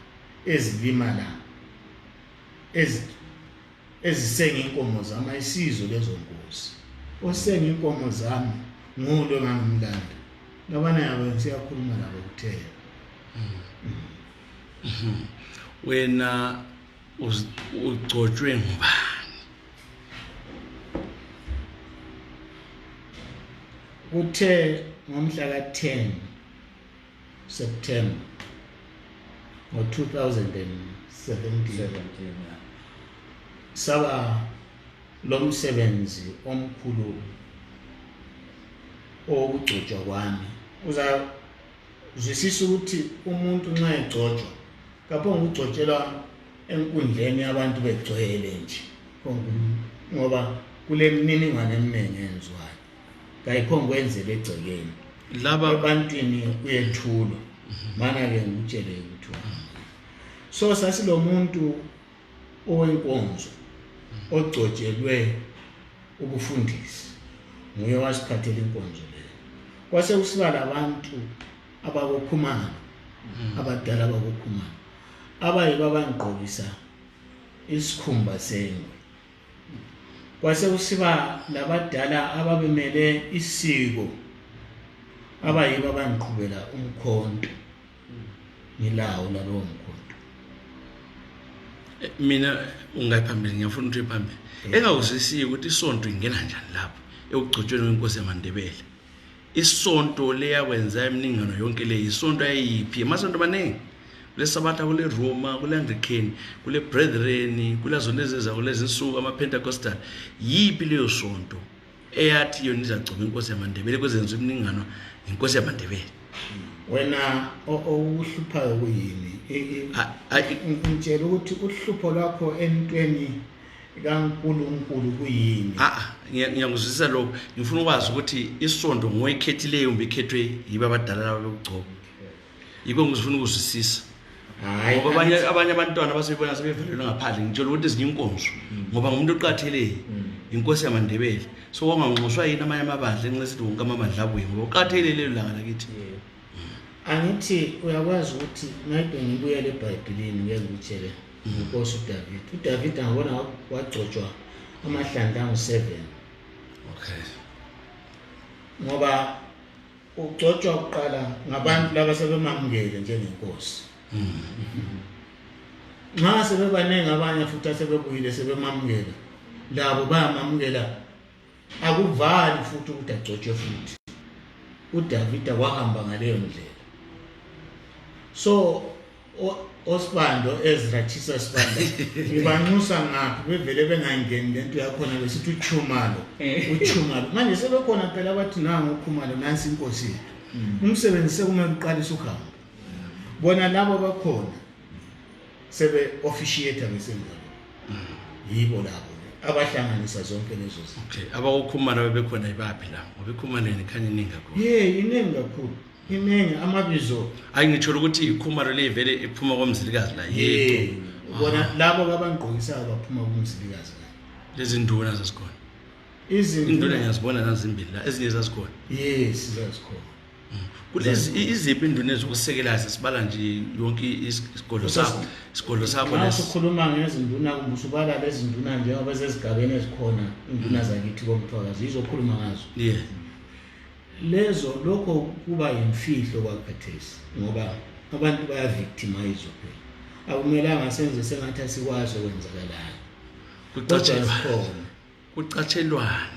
ezilima la ezisenga inkomo zami isizwe lezo nkosi osenga inkomo zami ngulo ngangimlanda labana yabo siyakhuluma labo kuthela wena ugcotshwe ngubani uthe ngomhla ka-10 September ngo-2017 saba lo msebenzi omkhulu okugcotshwa kwami uzwisisa ukuthi umuntu nxa egcotshwa kapho ngugcotshelwa enkundleni abantu begcwele nje ngoba kule mininingwane eminingi enziwayo kayikhonga kwenzela egcekeni laba ebantwini kuyethulwa mana ke ngitshele ukuthi so sasilo muntu owenkonzo ogcotshelwe ubufundisi nguye wasiphathela inkonzo leyo kwase usibala abantu abakokhumalo abadala abakokhumalo abayiba bangqokisa isikhumba sengwe kwase usiba labadala ababemele isiko abayiba bangiqhubela umkhonto ngilawo lalo mkhonto mina ungayiphambili ngiyafuna ukuthi iphambili engawuzisiyo ukuthi isonto ingena njani lapho ekugcotshweni kwenkosi yaMandebele isonto leyakwenza eminingano yonke le isonto ayiphi amasonto maningi kule sabatha kule Roma kule Anglican kule Brethren kula zona ezeza kulezi insuku amaPentecostal yipi leyo sonto eyathi yona izagcoba inkosi yaMandebele kwezenzo eminingano inkosi yaMandebele wena okuhluphayo kuyini ngitshela ukuthi uhlupho lwakho entweni kaNkulunkulu kuyini ngiyanguzwisisa lokho ngifuna ukwazi ukuthi isonto ngoyikhethileyo umbe ikhethwe yiba abadala labo lokugcoba yiko ngizifuna ukuzwisisa hayi ngoba abanye abantwana abasebona sebevelelwe ngaphandle ngitshela ukuthi ezinye inkonzo ngoba ngumuntu oqatheleyo inkosi yaMandebele so wanganxuswa yini amanye amabandla enxesithi wonke amabandla abuye ngoba uqatheleyo lelo langa lakithi angithi uyakwazi ukuthi ngabe ngibuyele eBhayibhelini ngiyakutshela inkosi uDavid ngabona wagcotshwa amahlandla angu7 okay ngoba ugcotshwa uqala ngabantu laba sebemamukele njengenkosi nxa sebebaningi abanye futhi asebebuyile sebemamukela labo bayamamukela akuvali futhi ukuthi agcotshwe futhi uDavid wahamba ngaleyo ndlela so osibando Ezra chisa sibanda ngibanxusa ngaphi bevele bengangeni lento yakhona besithi uchumalo manje sebekhona phela abathi nangu ukhumalo nansi inkosi yethu umsebenzi sekumele uqalise ukuhamba bona labo bakhona sebe officiate besenza yibo labo abahlanganisa zonke lezo zinto okay abakukhumalo bebekhona ibaphi la ngoba ikhumaleni khanye iningi kakhulu iningi kakhulu iningi amabizo ayingitshela ukuthi ikhumalo le vele iphuma kwaMzilikazi la yebo Bona labo abangqokisayo baphuma kuMzilikazi. Lezi nduna zasikhona. Izinduna Induna ngiyazibona nazimbili la ezinye zazikhona. yes zazikhona. Kulezi iziphi induna ezokusekela sibala nje yonke isikolo sakho Mase khuluma ngezinduna kumbusubala lezi nduna njengoba sezigabeni ezikhona induna zakithi komthwakazi izokhuluma ngazo. Yeah. Lezo lokho kuba imfihlo kwakhathesi ngoba abantu baya victimize phela. Akumelanga senze sengathi asikwazi okwenzakalayo. Kucatshelwane.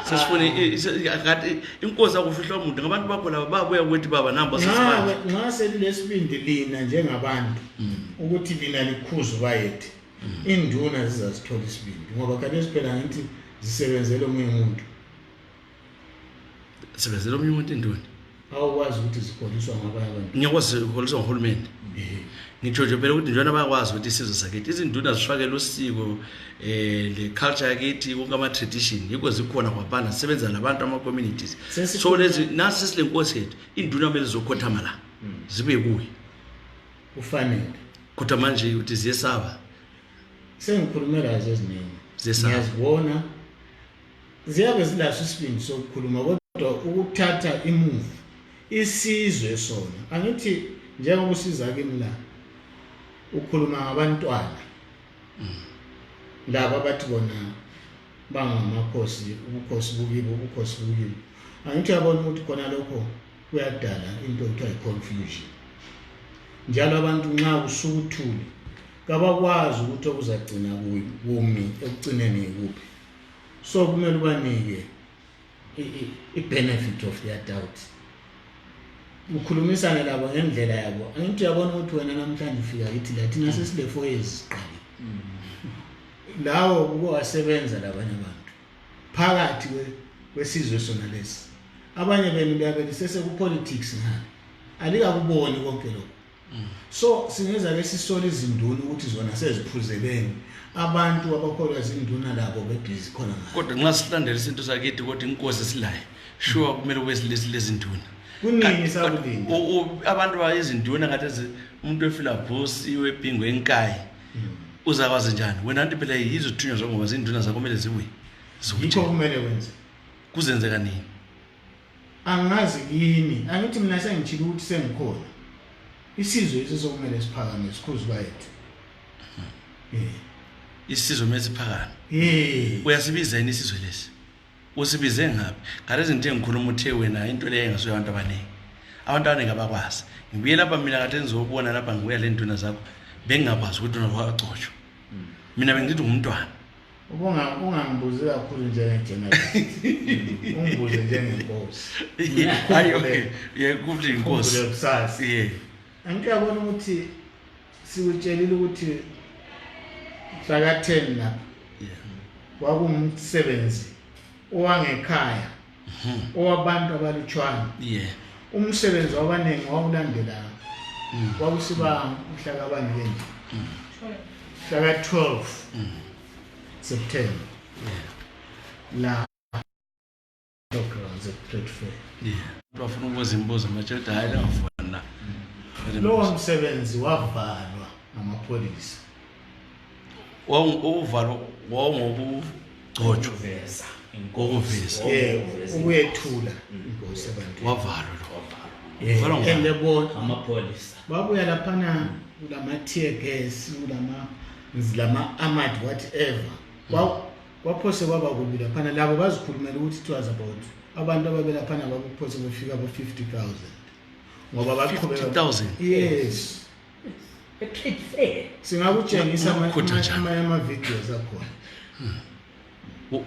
Sesifune akade inkosi akufihla umuntu ngabantu bakho laba babuya ukuthi baba namba sesibanje. Nxa selilesibindi lina njengabantu ukuthi lina likhuzu bayethi induna zizasithola isibindi ngoba khathesi phela ngithi zisebenzele omunye umuntu. Sebenzela omunye umuntu induna. Awukwazi ukuthi zikholiswa ngabanye abantu. Ngiyakwazi ukholiswa nguhulumeni. Ngitsho phela ukuthi njalo bayakwazi ukuthi isizwe sakithi izinduna zifakela usiko le culture yakithi konke ama tradition yiko zikhona kwaphana sisebenza nabantu ama communities. So lezi nasi silenkosi yethu induna kumele zokhothama la. Zibe kuyi. Kufanele. Kodwa manje uthi ziyesaba. Sengikhulumela eziningi. Ngiyazibona ziyabe zilaso isibindi sokukhuluma kodwa ukuthatha imove isizwe sona angithi njengoba usiza kimi la ukhuluma ngabantwana laba bathi bona bangamakhosi ubukhosi bukibo angithi yabona ukuthi khona lokho kuyadala into ekuthiwa i-confusion njalo abantu nxa usukuthuli kabakwazi ukuthi okuzagcina kumi ekugcineni kuphi so kumele ubanike i-benefit of their doubt ukhulumisana labo ngendlela yabo angithi yabona ukuthi wena namhlanje ufika kithi la thina sesile 4 years siqale lawo ukuwasebenza labanye abantu phakathi kwesizwe sona lesi abanye benu bayabe sesekupolitics ngani alikakuboni konke lokho so singeza ke sisola izinduna ukuthi zona seziphuzeleni abantu abakholwa izinduna labo bebhizi khona ngayo kodwa nxa silandela isinto sakithi kodwa inkosi silaye sure kumele kwesilezi lezinduna kunini sakulinda abantu bayizinduna ngathi umuntu efila boss iwebhingo enkayi uzakwazi njani wena anti phela yizothunywa njengoba zinduna zakho kumele zibuye yikho kumele wenze kuzenzeka nini angazi yini angithi mina sengitshila ukuthi sengikhona isizwe esizokumele siphakame sikhuzu bayethu isizwe mesiphakame uyasibiza yini isizwe lesi usibize ngapi ngale izinto engikhuluma uthe wena into leyo engasuye abantu abaningi abakwazi ngibuye lapha mina kade ngizobona lapha ngibuya le nduna zakho bengingakwazi ukuthi unabaqotshwa mina bengithi ngumntwana ungangibuzi kakhulu njengegeneralist ungibuze njengenkosi hayo yekuthi inkosi angiyabona ukuthi sikutshelile ukuthi hlaka 10 lapha kwakumsebenzi owangekhaya owabantu abalutshwana umsebenzi wabanengi wawulandela kwakusiba uhlaka abanike hlaka 12 September la programs at trade fair bafuna ukuzimbuza matshelda hayi ngafuna lo msebenzi wavalwa ngamapolisa uvalo wawungokugcotshwa ngokuveza ukuyethula inkosi abantu wavalwa lo elebona amapolisa babuya laphana kulama tear gas kulama armored whatever kwaphose kwaba kubi laphana labo bazikhulumela ukuthi it was about abantu ababelaphana bakuphose befika abo 50,000 ngoba baqhubeka 50,000 yes a trade fair singakutshengisa ama videos akhona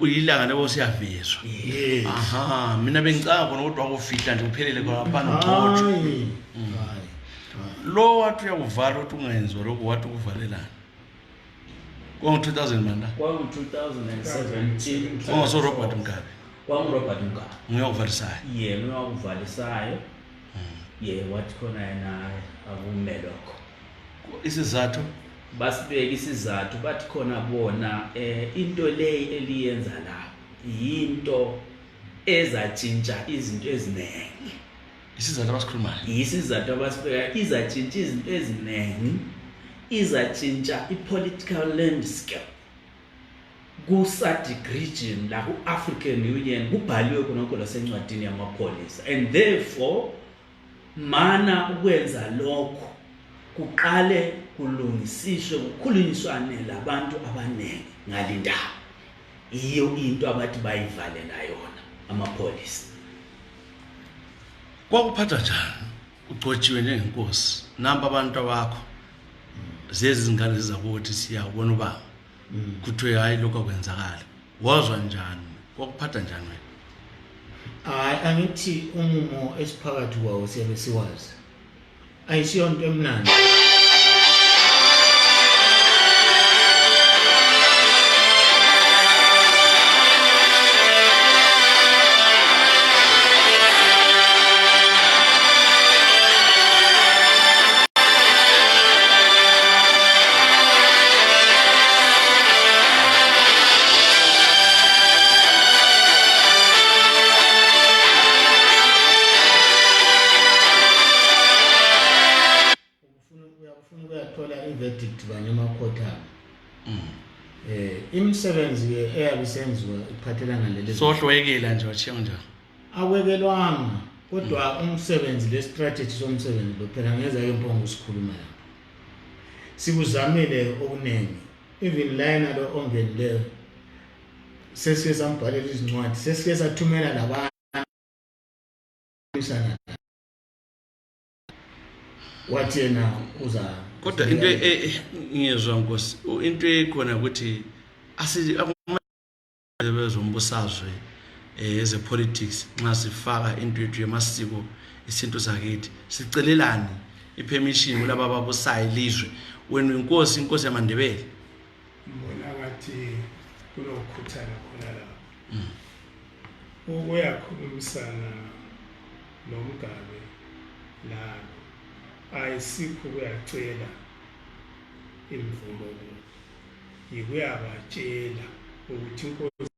uyilanga labo siyavezwa yes aha mina bengicanga bona kodwa akufihla nje kuphelele kwaphana ugcotshwa lo wathi uyakuvala ukuthi ungenzwa lokho wathi ukuvalelana Kwangu-2000 manda? Kwangu-2017. Ungaso Robert Mugabe? Kwangu-Robert Mugabe. Ngiyakuvalisayo? Yena uyakuvalisayo. Wathi khona yena akumelokho. Isizathu? Basibeka isizathu bathi khona bona into leyi eliyenza la yinto ezatshintsha izinto eziningi. Isizathu abasikhulumayo? Isizathu abasibeka izatshintsha izinto eziningi izatshintsha i-political landscape ku-SADC region la ku-African Union kubhaliwe khonokho lasencwadini yamapholisa, and therefore mana ukwenza lokho kuqale kulungisiswe kukhulunyiswane labantu abaningi ngalindaba. Iyo into abathi bayivalela yona amapholisa. Kwakuphatha njani ugcotshiwe njengenkosi namba abantu abakho zezi zingane zizakuthi siyabona uba kuthiwe hayi lokho akwenzakala, wazwa njani? Kwakuphatha njani wena? Angithi umumo esiphakathi kwawo siyabe siwazi, ayisiyonto emnandi. Imisebenzi eyabisenziwa iphathelana naleli sohlwekela nje wachiya njalo awekelwanga, kodwa umsebenzi le strategy somsebenzi lo phela ngeza yempongo sikhuluma lapha. Sikuzamile okuningi, even line lo ongenileyo sesike sambhalela izincwadi, sesike sathumela labantu isana wathi yena uza. Kodwa into ngiyezwa Nkosi, into ekhona ukuthi bezombusazwe eze politics nxa sifaka into yethu yamasiko isinto sakithi sicelelani ipermission kulabo ababusayo ilizwe. Wena inkosi yamaNdebele ngibona ngathi kulokukhuthana khona lapho ukuyakhulumisana nomgabe la ayisikho kuyacela imvumo yikuyabatshela ukuthi inkosi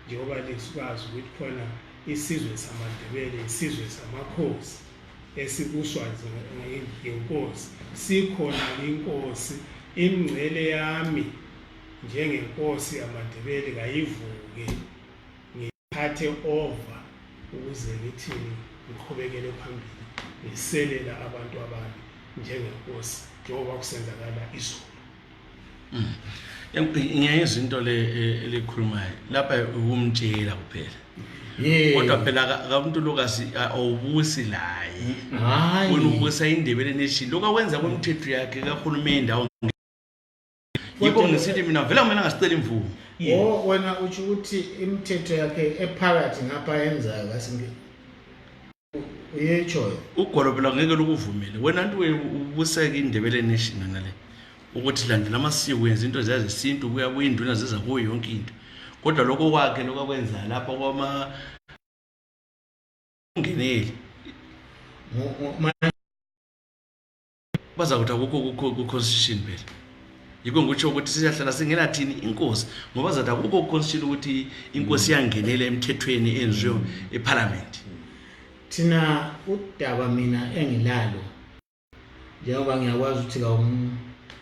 njengoba lesikwazi ukuthi khona isizwe samaNdebele, isizwe samakhosi esibuswa ngenkosi, sikhona inkosi. Imngcele yami njengenkosi yamaNdebele kayivuke ngithathe over ukuze ngithini ngiqhubekele phambili ngiselela abantu abami njengenkosi njengoba kusenzakala izolo. Ngiyayizwa into elikhulumayo lapha ukumtshela kuphela, kodwa phela akamuntu lokasi awubusi laye. Wena ubusa iNdebele Nation lokho akwenza kwemthetho yakhe kahulumende awu. Yiko ngisithi mina vela mina ngasicela imvumo. Wena uthi ukuthi imithetho yakhe ephakathi ngapha yenzayo kasinge uyechoyo ugolo phela ngeke lokuvumele. Wena nto ubusa iNdebele Nation ngale ukuthi landela amasiko yenza into zezinto kuya kuyinduna zeza kuyo yonke into, kodwa lokho kwakhe lokho akwenza lapha kwama ungeneli baza kuthi akukho ku constitution phela. Yiko ngitsho ukuthi siyahlala singena thini inkosi ngoba zathi akukho ku constitution ukuthi inkosi yangenela emthethweni enziwe eParliament. Thina udaba mina engilalo njengoba ngiyakwazi ukuthi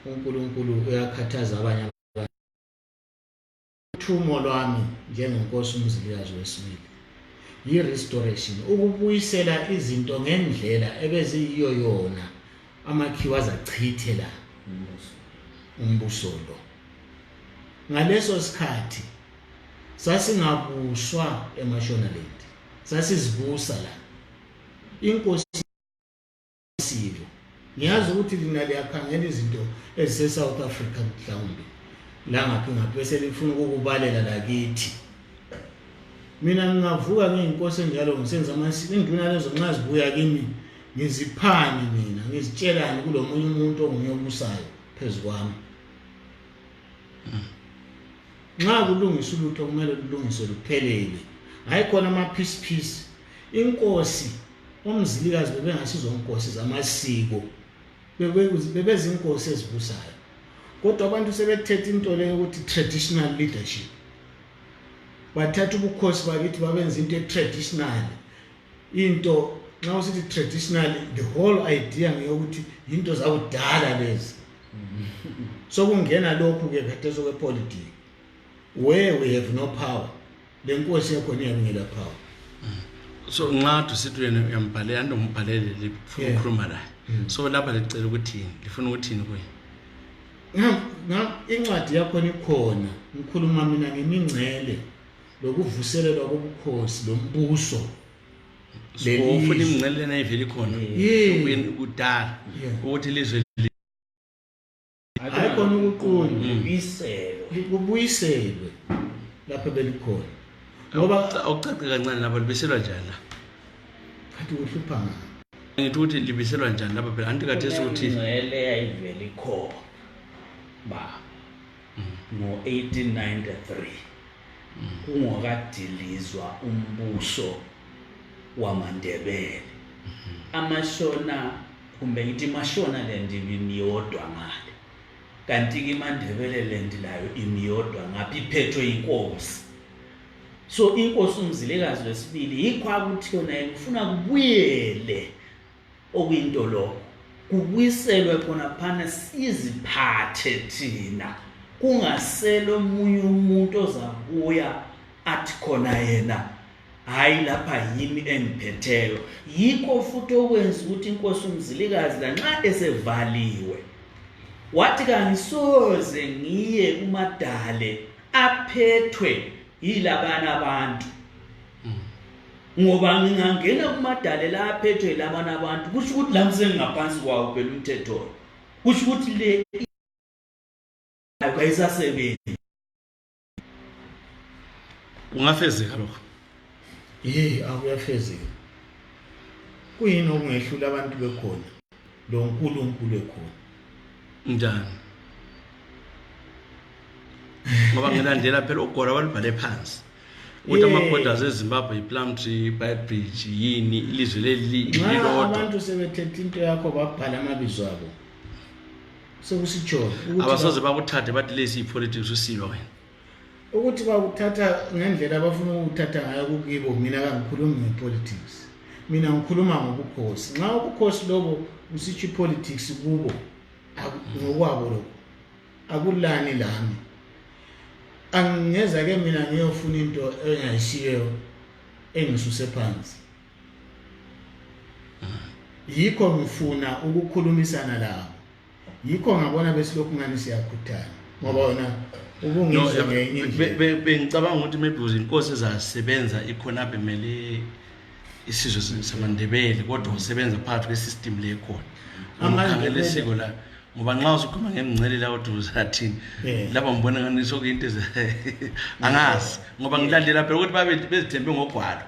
uNkulunkulu uyakhathaza abanye abantu. Uthumo lwami njengenkosi uMzilikazi wesibili yi-restoration, ukubuyisela izinto ngendlela ebeziyiyo yona amakhiwa azachithela umbuso lo. Ngaleso sikhathi sasingabuswa eMashonaland, sasizibusa la inkosi silo. Ngiyazi ukuthi lina liyakhangela izinto ezise-South Africa mhlawumbe la ngaphi bese lifuna ukukubalela lakithi. Mina ngingavuka ngiyinkosi enjalo ngisenza amasiko, induna lezo nxa zibuya kimi ngiziphani mina ngizitshelani kulomunye umuntu onguyobusayo phezukwami. Nxa kulungiswa ulutho kumele lulungiswe luphelele, hayi khona ama-peace. Inkosi uMzilikazi bebengasizwa inkosi zamasiko, bebezinkosi ezibusayo, kodwa abantu sebethethe into leyo ukuthi traditional leadership. Bathatha ubukhosi bakithi babenza into traditional, into nxa usithi traditionally the whole idea ngeyokuthi into zakudala lezi so kungena lokhu ke khathesi kwepolitiki where we have no power le nkosi yakhona iyabingela power so nxa sithi wena uyambhalela ndombhalele lifuna ukukhuluma la so lapha licela ukuthini lifuna ukuthini kuye incwadi yakhona ikhona ngikhuluma mina ngemingcele lokuvuselelwa kobukhosi lombuso ufuna imingcele lena ivele khona kudala ukuthi lizwe ayikhona ukuqula kubuyiselwe lapha belikhona ngoba awucace kancane lapha libiselwa njani la kathi uhlupha ngani ngithi ukuthi libiselwa njani lapha phela anti kathesi ukuthi ingcele yayivele ikhona ba ngo-1893 kungakadilizwa umbuso wamaNdebele amashona kumbe ngithi mashona land imiyodwa ngale kanti-ke iMandebele land layo imiyodwa ngapha iphethwe inkosi so inkosi uMzilikazi wesibili yikho akuthi yona ifuna kubuyele okuyinto lokho kubuyiselwe khona phana siziphathe thina kungaselo omunye umuntu ozabuya athi khona yena hayi lapha yimi engiphetheyo yikho futhi okwenza ukuthi inkosi uMzilikazi lanxa esevaliwe wathi kangisoze ngiye kumadale aphethwe yilabana abantu ngoba ngingangena kumadale la aphethwe yilabana abantu kusho ukuthi la msengaphansi kwawo phela umthetho kusho ukuthi le ayisasebenzi ungafezeka lokho akuyafezeka kuyini okungehlula abantu bekhona lo uNkulunkulu ekhona njani ngoba ngilandela phela ugora walibhale phansi ukuthi ama-borders eZimbabwe iPlumtree Beitbridge yini ilizwe leli lilodwa abantu sebethethe into yakho babhala amabizo abo sekusitshona ukuthi abasoze bakuthathe bathi lesi ipolitics usilwa wena ukuthi bakuthatha ngendlela abafuna ukuthatha ngayo kukibo mina kangikhulumi ngepolitics mina ngikhuluma ngobukhosi nxa ubukhosi lobo usitsho ipolitics kubo ngokwabo lokho akulani lami angeza ke mina ngiyofuna into engayishiyo engisuse phansi yikho ngifuna ukukhulumisana labo yikho ngabona besilokhu ngani siyakhuthana ngoba wona ubungizwe ngenye indlela bengicabanga ukuthi maybe inkosi ezasebenza ikhona bemele isizwe samaNdebele kodwa usebenza phakathi kwesystem le khona amakhangela isiko la ngoba nxa usukhuluma ngemingcele la kodwa uzathini lapha ngibona ngani sokuyinto angazi ngoba ngilandela phela ukuthi babe bezithembe ngogwalo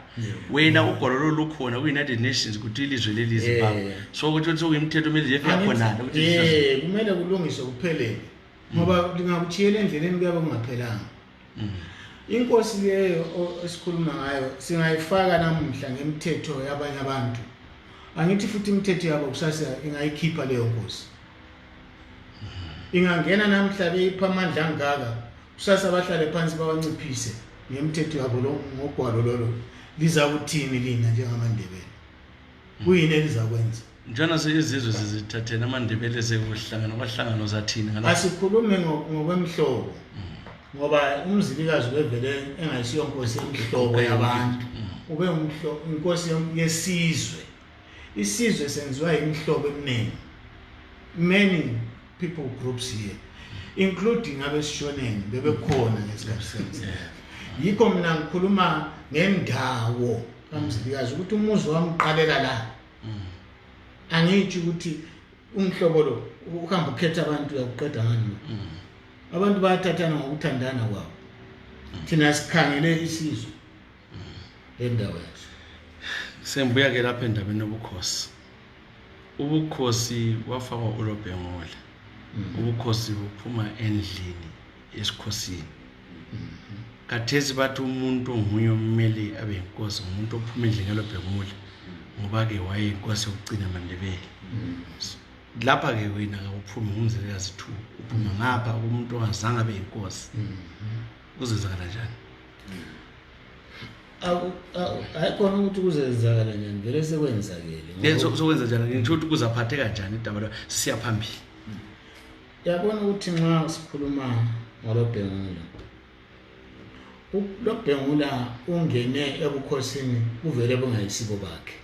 wena ugwalo lukhona ku-United Nations ukuthi ilizwe lelizibaba so ukuthi sokuyimithetho kumele ifika khonana ukuthi kumele kulungiswe kuphelele ngoba lingakuthiyela endleleni kuyabe kungaphelanga inkosi leyo esikhuluma ngayo singayifaka namuhla ngemithetho yabanye abantu angithi futhi imithetho yabo kusasa ingayikhipha leyo nkosi ingangena namhla beyipha amandla angaka kusasa bahlale phansi bawanciphise ngemithetho yabo ngogwalo lolo liza kuthini lina njengamaNdebele kuyini elizakwenza njana sezizwe zizithathena amaNdebele sekuhlangana kwahlangano zathini ngala asikhulume ngokwemhlobo ngoba uMzilikazi wevele engayisiyo inkosi emhlobo yabantu ube inkosi yesizwe isizwe senziwa imihlobo eminingi many people groups here including abesishoneni bebekhona ngesikhathi senze yikho mina ngikhuluma ngendawo kaMzilikazi ukuthi umuzi wami uqalela la angithi ukuthi umhlobo lo uhamba ukhetha abantu yakuqeda ngani abantu bayathathana ngokuthandana kwabo thina sikhangele isizwe endawo yethu sembuya ke lapha endabeni yobukhosi ubukhosi wafakwa uLobhengula ubukhosi buphuma endlini esikhosini kathesi bathi umuntu nguye ommeli abe inkosi umuntu ophuma endlini kaLobhengula ngoba ke wayeyinkosi yokucina amaNdebele lapha ke wena uphuma uMzilikazi 2 uphuma ngapha umuntu ongazange abe inkosi kuzenzakala njani ayikhona ukuthi kuzenzakala njani vele sekwenzakele sokwenza njani ngisho ukuthi kuzaphatheka kanjani indaba lo siya phambili yabona ukuthi nxa sikhuluma ngolobhengula lobhengula ungene ebukhosini kuvele bungayisibo bakhe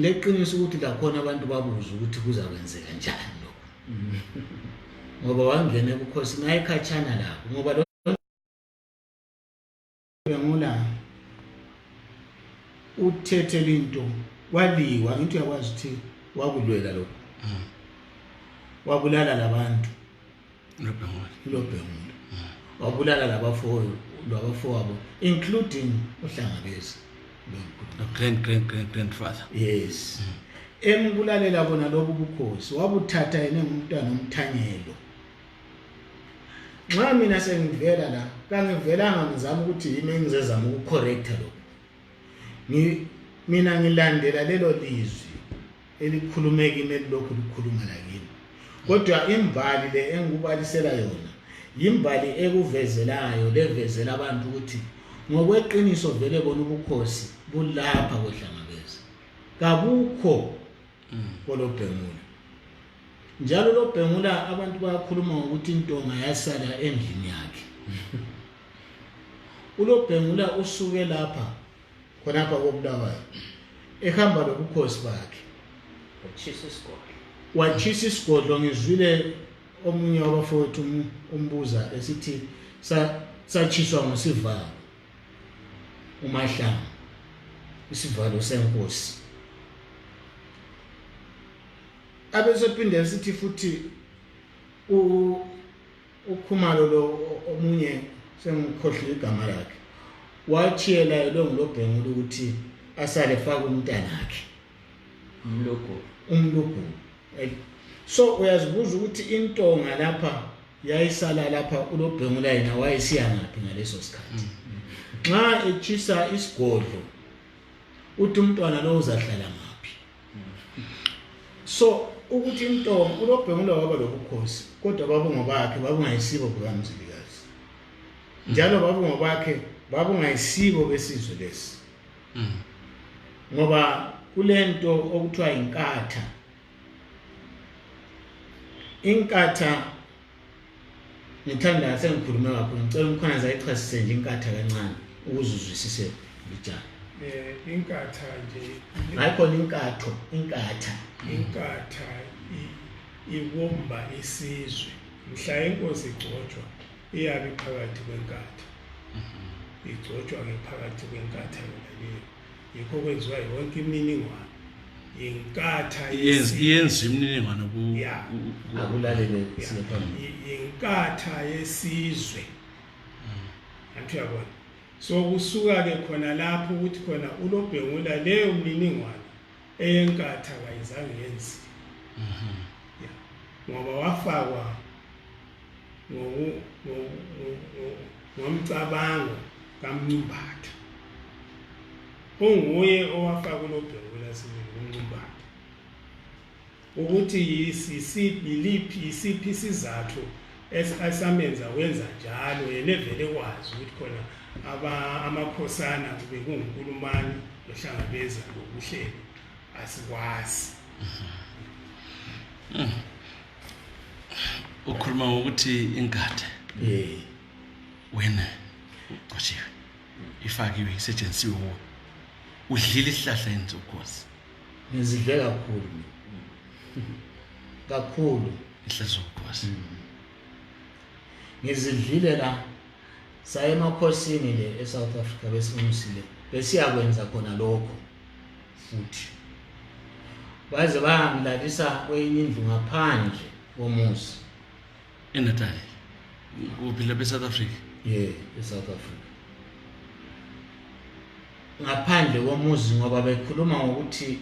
leqiniso ukuthi lakhona abantu babuza ukuthi kuzakwenzeka njani lokho ngoba wangena ebukhosini ayikhatshana lapho ngoba lobhengula uthethe into waliwa into yakwazi ukuthi wakulwela lokho wabulala labantu lobhengula wabulala labafowabo including uhlangabezi grandfather yes embulalela bona lobu bukhosi wabuthatha yena ngumntwana omthanyelo nxa mina sengivela la kangivelanga ngizama ukuthi yimi engizezama ukucorrecta lokho mina ngilandela lelo lizwi elikhulumekile lokhu likhuluma lakini kodwa imbali le engubalisela yona yimbali ekuvezelayo levezela abantu ukuthi ngokweqiniso vele bona ubukhosi bulapha kwehlangabeza kabukho kolobhengula njalo lobhengula abantu bayakhuluma ukuthi intonga yasala endlini yakhe ulobhengula usuke lapha khonapha koBulawayo ehamba lobukhosi bakhe wachisa isigodlo ngizwile omunye wabafowethu umbuza esithi sachiswa ngosivalo uMahlanga isivalo senkosi abesephinde sithi futhi ukhumalo lo omunye sengikhohlwe igama lakhe wachiyela lo ngilobhengula ukuthi asale faka umntanakhe umlogo so uyazibuza ukuthi intonga lapha yayisala lapha ulobhengula yena wayesiya ngaphi ngaleso sikhathi nxa echisa isigodlo uthi umntwana lo uzahlala ngaphi so ukuthi intonga ulobhengula waba lobukhosi kodwa babongo bakhe babungayisibo kukaMzilikazi njalo babongo bakhe babungayisibo besizwe lesi ngoba kulento okuthiwa inkatha ngithanda sengikhuluma kakhulu ngicela umkhona zayichasise nje inkatha kancane ukuze uzwisise bijana inkatha nje hayikhona inkatha iwomba isizwe mhla inkosi igcotshwa iyabe phakathi kwenkatha igcotshwa ke phakathi kwenkatha leyo yikho kwenziwa yonke imininingwane inkatha yenza imininingwane akulalele inkatha yesizwe antu yabona so kusuka ke khona lapho ukuthi khona ulobhengula leyo mininingwane eyenkatha kayizange yenziwe ngoba wafakwa ngomcabango kaMnumbatha onguye owafaka ulobhengula sinomnumbatha ukuthi yisiphi isizathu esamenza wenza njalo yena vele kwazi ukuthi khona amakhosana kube kunguNkulumani lohlangabeza lokuhleli asikwazi ukhuluma ukuthi inkatha wena qoshiwe ifakiwe isetshenzisiwe udlile isihlahla yenza ukhosi ngizidle kakhulu ihlahla zokhosi ngizidlile la saye emakhosini le eSouth Africa besimusile besiyakwenza khona lokho futhi baze bahamlalisa kwenye indlu ngaphandle komuzi eNatal kuphila beSouth Africa eSouth Africa ngaphandle komuzi ngoba bekhuluma ngokuthi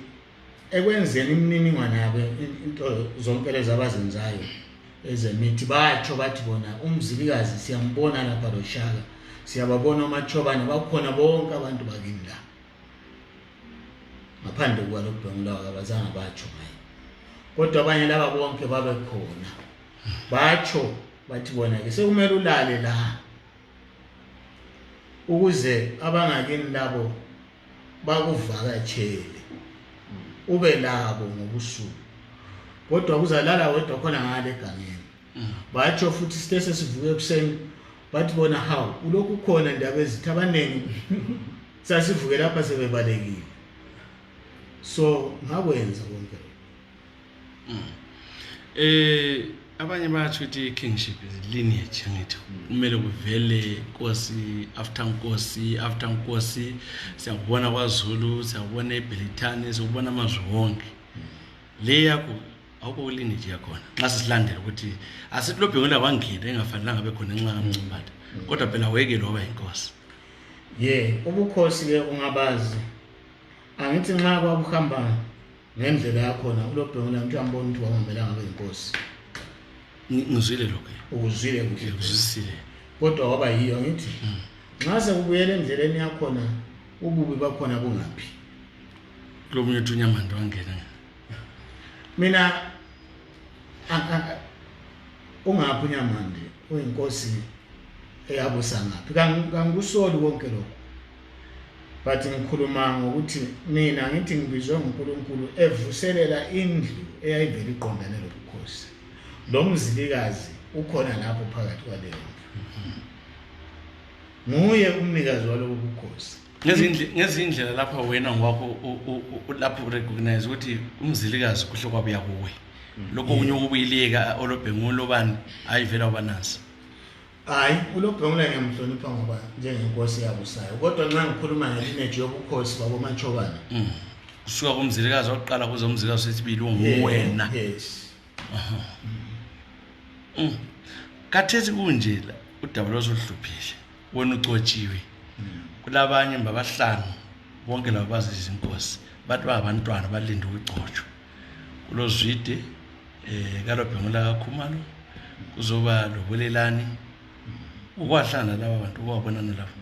ekwenzeni imininingwane yabo into zonke lezi abazenzayo ezemithi bathi bona uMzilikazi siyambona lapha loShaka siyababona uMachobane bakhona bonke abantu bakini la ngaphandle kwalobhengula abazange batsho ngaye kodwa abanye laba bonke babe khona batsho bathi bona ke sekumele ulale la ukuze abangakini labo bakuvakatshele ube labo ngobusuku kodwa kuzalala wedwa khona ngale egangeni batsho futhi sitese sivuke ekuseni bathi bona hawu ulokhu khona indaba ezithi abaningi sasivuke lapha sebebalekile so ngakwenza konke abanye bathi ukuthi kingship is lineage ngithi kumele kuvele Nkosi after Nkosi siyabona kwaZulu siyabona eBelithani siyabona amazwe wonke le yakho awukho lineage yakhona nxa sisilandela ukuthi asithi loBhengula wangena engafanelanga abe khona enxa kaMncimbatha kodwa phela wayekele waba inkosi ubukhosi ke ungabazi angithi nxa kwabuhamba ngendlela yakhona uLoBhengula mntambona ukuthi wangamelanga abe inkosi ngizwile lokho ukuzwile kuhle uzwisile kodwa waba yiyo ngithi nxa sekubuyela endleleni yakhona ububi bakhona bungaphi lomunye uNyamanda wangena mina ungaphi uNyamanda uyinkosi eyabusa ngaphi kangikusoli konke lokho but ngikhuluma ngokuthi mina ngithi ngibizwe uNkulunkulu evuselela indlu eyayivela iqondane lobukhosi lo Mzilikazi ukhona lapho phakathi kwaleyo nguye umnikazi walobo bukhosi ngezindlela lapha wena ngwakho lapho urecognize ukuthi uMzilikazi kuhle kwabuya kuwe lokho kunye ukubuyileka oloBhengula obani ayivela ubanasi hayi uLoBhengula ngiyamhlonipha ngoba njengenkosi yabusayo kodwa nxa ngikhuluma ngelineage yobukhosi baboMachobana kusuka kuMzilikazi oqala kuze uMzilikazi wesibili unguwena yes kathesi kunje udaba losoluhluphile wena ucotshiwe kulabanye babahlanu bonke labo bazi izinkosi bathi babantwana balinda ukugcotshwa kulozwide kaloBhengula kaKhumalo kuzoba loBulelani ukwahlana laba bantu ukwabonana lapho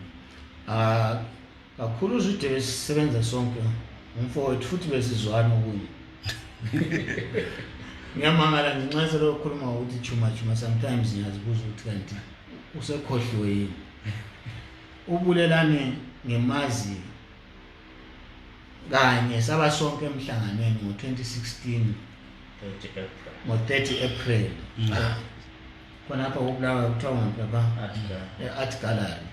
kakhulu uzwide besisebenza sonke umfowethu futhi besizwana okunye ngiyamangala nginxase lokukhuluma ukuthi chuma sometimes ngiyazibuza ukuthi kanti usekhohliwe yini uBulelani ngemazi kanye saba sonke emhlanganweni ngo2016 ngo30 April khonapha ubulawa kuthiwa ngapha art gallery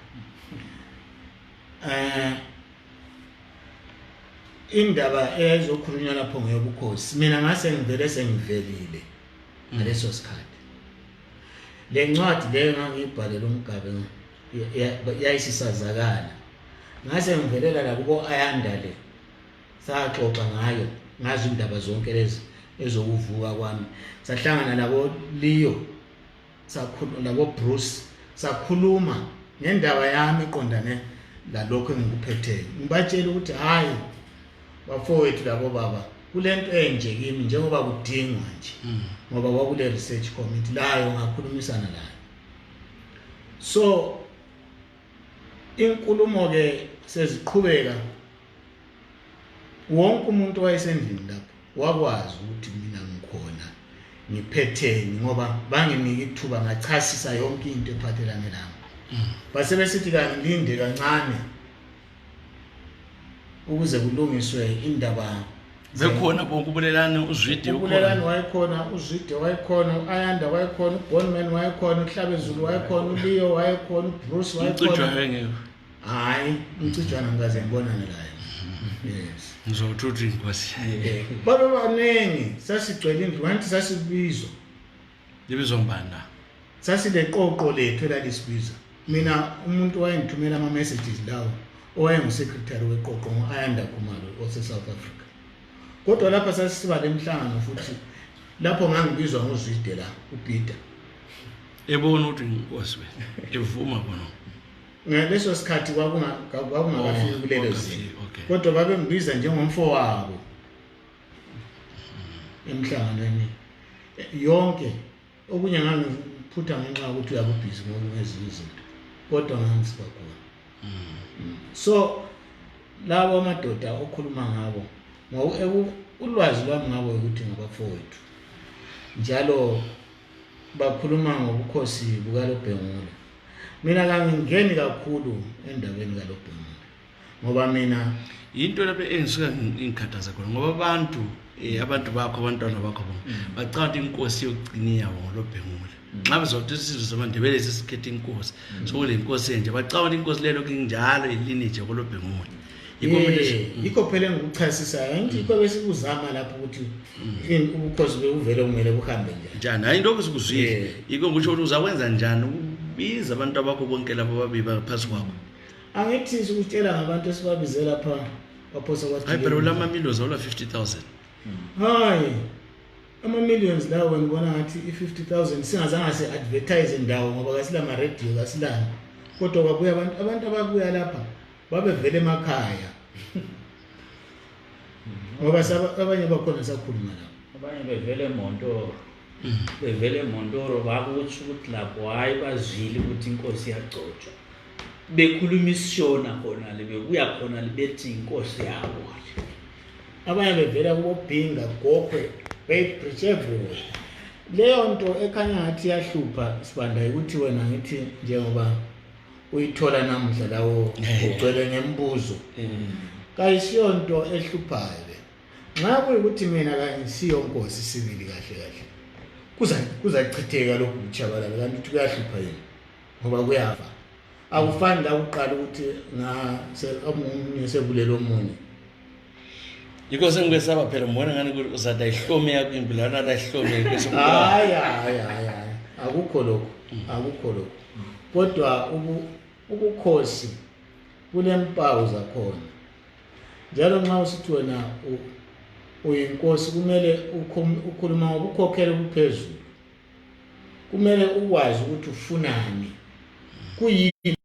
indaba ezokhulunywa lapho ngeyobukhosi mina ngase ngivele sengivelile ngaleso sikhathi le ncwadi leyo ngangibhalela umgabe yayisisazakala ngase ngivelela la kubo ayandale saxoxa ngayo ngazi indaba zonke lezi ezokuvuka kwami sahlangana labo Leo sakhuluma labo Bruce sakhuluma ngendaba yami iqondane lalokho engikuphetheyo ngibatshela ukuthi hayi bafowethu labo baba kulento enje kimi njengoba kudingwa nje ngoba kwakule research committee layo ngakhulumisana layo so inkulumo ke seziqhubeka wonke umuntu wayesendlini lapho wakwazi ukuthi mina ngikhona ngiphetheni ngoba banginika ithuba ngachasisa yonke into ephathelane nami base besithi ngilinde kancane ukuze kulungiswe indaba bekhona bonke uBulelani uzwide uBulelani wayekhona uzwide wayekhona uAyanda wayekhona uBonman wayekhona uHlabezulu wayekhona uLeo wayekhona uBruce wayekhona hayi umcijwana ngikaze ngibonana naye yes ngizothuthi inkosi baba baningi sasigcwele indlu kanti sasibizwa libizwa ngibanda sasileqoqo lethu elalisibiza mina umuntu wayengithumela ama messages lawo owayengusecretary weqoqo ngoAyanda Khumalo ose South Africa kodwa lapha sasisiba lemhlangano futhi lapho ngangibizwa ngozwide la uPeter ebona ukuthi inkosi evuma bona ngaleso sikhathi kwakungakafiki kulelo zinga kodwa babembiza njengomfowabo emhlanganweni yonke okunye ngangiphutha ngenxa ukuthi uyabubhizi ngokwezinye izinto kodwa ngangisiba khona so labo amadoda okhuluma ngabo ulwazi lwami ngabo ukuthi ngabafowethu njalo bakhuluma ngobukhosi bukaLoBhengula mina kangingeni kakhulu endabeni kalobhemu ngoba mina into lapho engisuka ngikhathaza khona ngoba abantu bakho abantwana bakho bacabanga inkosi yokugcina yawo ngolobhengule nxa bezothi isizwe samaNdebele sesikhethe inkosi sokule inkosi enje bacabanga inkosi lelo kinjalo ilineage kolobhengule yikho phela ngikuchasisa ngithi yikho besikuzama lapho ukuthi ubukhosi bewuvele kumele buhambe njani hayi lokho sikuzwile yikho ngisho ukuthi uzakwenza njani ukubiza abantu abakho bonke labo babiba phasi kwakho angithi ukutshela ngabantu esibabize lapha baphosa kwathi hayi phela ulama millions ola 50,000 hayi ama millions lawo ngibona ngathi i50,000 singazange se advertise indawo ngoba kasila ama radio kasilana kodwa kwabuya abantu ababuya lapha babevele emakhaya ngoba abanye bakhona sakhuluma lapho abanye bevele Montoro bakuthi ukuthi lapho hayi bazwile ukuthi inkosi yagcotshwa bekhuluma isishona khona bebuya khona bethi inkosi yabo abanye bevela kubobhinga gokwe bepreach everywhere leyo nto ekhanya ngathi yahlupha sibanda ukuthi wena ngithi njengoba uyithola namuhla lawo ugcwele ngembuzo kayisiyo nto ehluphayo nxa kuyikuthi mina kangisiyo nkosi sibili kahle kuzachitheka lokhu kuchabalala kanti kuyahlupha yini ngoba kuyafa akufani la uqala ukuthi omunye sebulelo omunye yikho sengikwesaba phela mbona ngani ukuthi uzada ihlome yakho impilana la ihlome bese hayi akukho lokho kodwa ubukhosi kunempawu zakhona njalo nxa usithi wena uyinkosi kumele ukhuluma ngobukhokheli obuphezulu kumele ukwazi ukuthi ufunani kuyini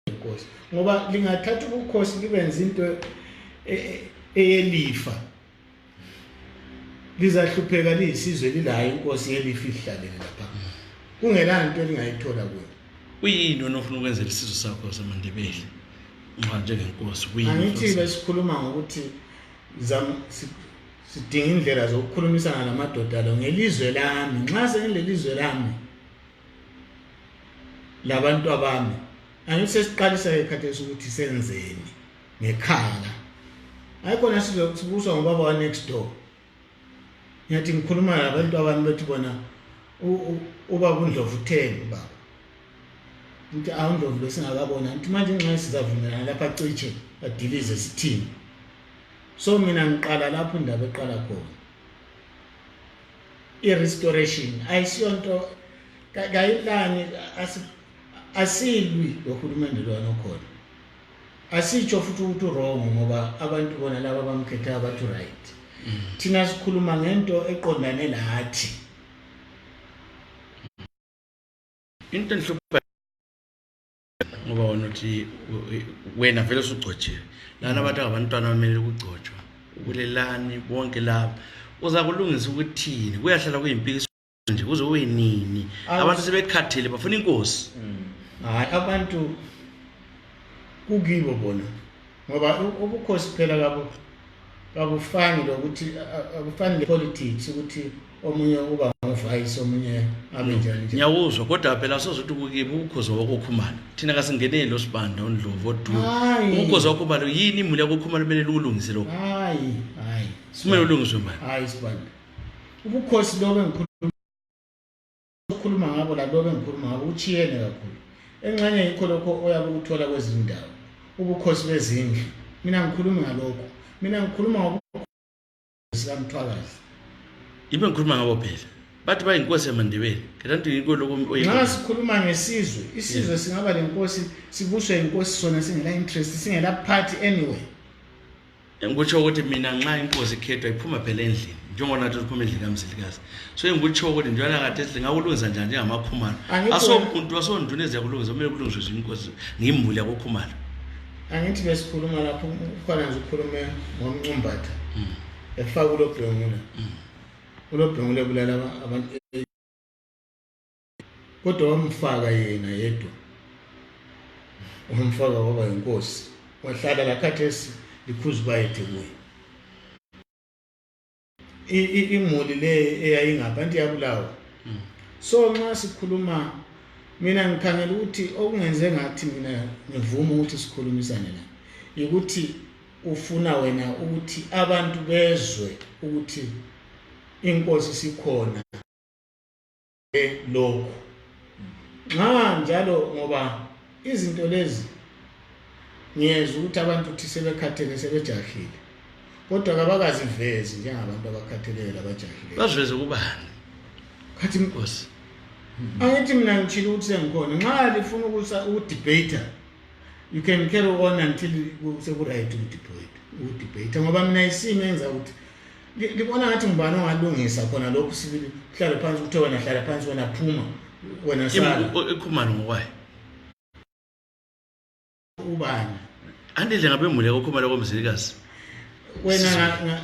inkosi ngoba lingathatha ubukhosi libenza into eyelifa lizahlupheka liyisizwe lilayo inkosi yelifa ihlalele lapha kungela into elingayithola kuyo uyini onofuna ukwenza isizwe sakho samaNdebele njengenkosi angithi besikhuluma ngokuthi sidinga indlela zokukhulumisana namadoda lo ngelizwe lami nxa sengelizwe lami labantu abami angithi sesiqalisa ekhathesi ukuthi senzeni ngekhaya ayikho sibuswa ngobaba wa next door ngiyathi ngikhuluma nabantu abami bethi bona ubaba uNdlovu 10 baba ngithi awuNdlovu besingakabona ngithi manje nxa sizavumelana lapha ciche adilize sithini so mina ngiqala lapho indaba eqala khona i-restoration ayisiyonto kayilani asilwilohulumende lwana khona asitsho futhi ukuthi wrong ngoba abantu bona laba bamkhetha abathu right thina sikhuluma ngento eqondane lathi into enhlupha ngoba wona uthi wena vele usugcotshiwe lana abantu abantwana bamele ukugcotshwa ukulelani bonke labo uza kulungisa ukuthini kuyahlala kuyimpikisho nje kuze wenini abantu sebekhathele bafuna inkosi hayi abantu kukibo bona ngoba ubukhosi phela kabufani lokuthi akufani le-politics ukuthi omunye uba nguvice omunye abe njani nje ngiyawuzwa kodwa phela sozothi kukibo ukhozi wakhokhumalo thina kasingeneli lo sibanda uNdlovu odu ukhozi wakhokhumalo yini imuli yakhokhumalo kumele ulungise lokho hayi kumele ulungiswe manje hayi sibanda ubukhosi lobe ngikhuluma ngabo la lobe ngikhuluma ngabo uchiyene kakhulu engxenye yikho lokho oyabe uthola kwezindawo ubukhosi bezindlu mina ngikhuluma ngalokho mina ngikhuluma ngobukhosi kaMthwakazi ibe ngikhuluma ngabo phela bathi bayinkosi yamaNdebele kanti yinko lokho nxa sikhuluma ngesizwe isizwe singaba lenkosi sibuswe inkosi sona singela interest singela party anyway ngikutsho ukuthi mina nxa inkosi ikhethwa iphuma phela endlini njengoba nathi siphuma endlini kaMzilikazi so ngikutsho ukuthi njalo kade singakulungisa njani njengamakhumalo asomuntu asonduna eziyakulungisa kumele kulungiswe inkosi ngimuli yakokhumalo angithi besikhuluma lapho khona nje ukhulume ngomncumbatha efaka ulobhengule bulala abantu kodwa wamfaka yena yedwa wamfaka waba inkosi wahlala la khathesi likhuzi bayethe kuye imuli le eyayingaphansi yabulawa so nxa sikhuluma mina ngikhangela ukuthi okungenze ngathi mina ngivuma ukuthi sikhulumisane la ukuthi ufuna wena ukuthi abantu bezwe ukuthi inkosi sikhona lokho nxa njalo ngoba izinto lezi ngiyezwa ukuthi abantu uthi sebekhathele sebejahile kodwa kabakazivezi njengabantu abakhathelele abajahile baziveze kubani khathi inkosi angithi mina ngitshilo ukuthi sengikhona nxa lifuna ukudebate you can carry on until sekuright ukudebate ngoba mina isimo enza ukuthi libona ngathi ngibani ongalungisa khona lokhu sibili hlala phansi uthe wena hlala phansi wena phuma wena sala ekhumalo ngokwayo ubani andidle ngabe mule kokhumalo komzilikazi wena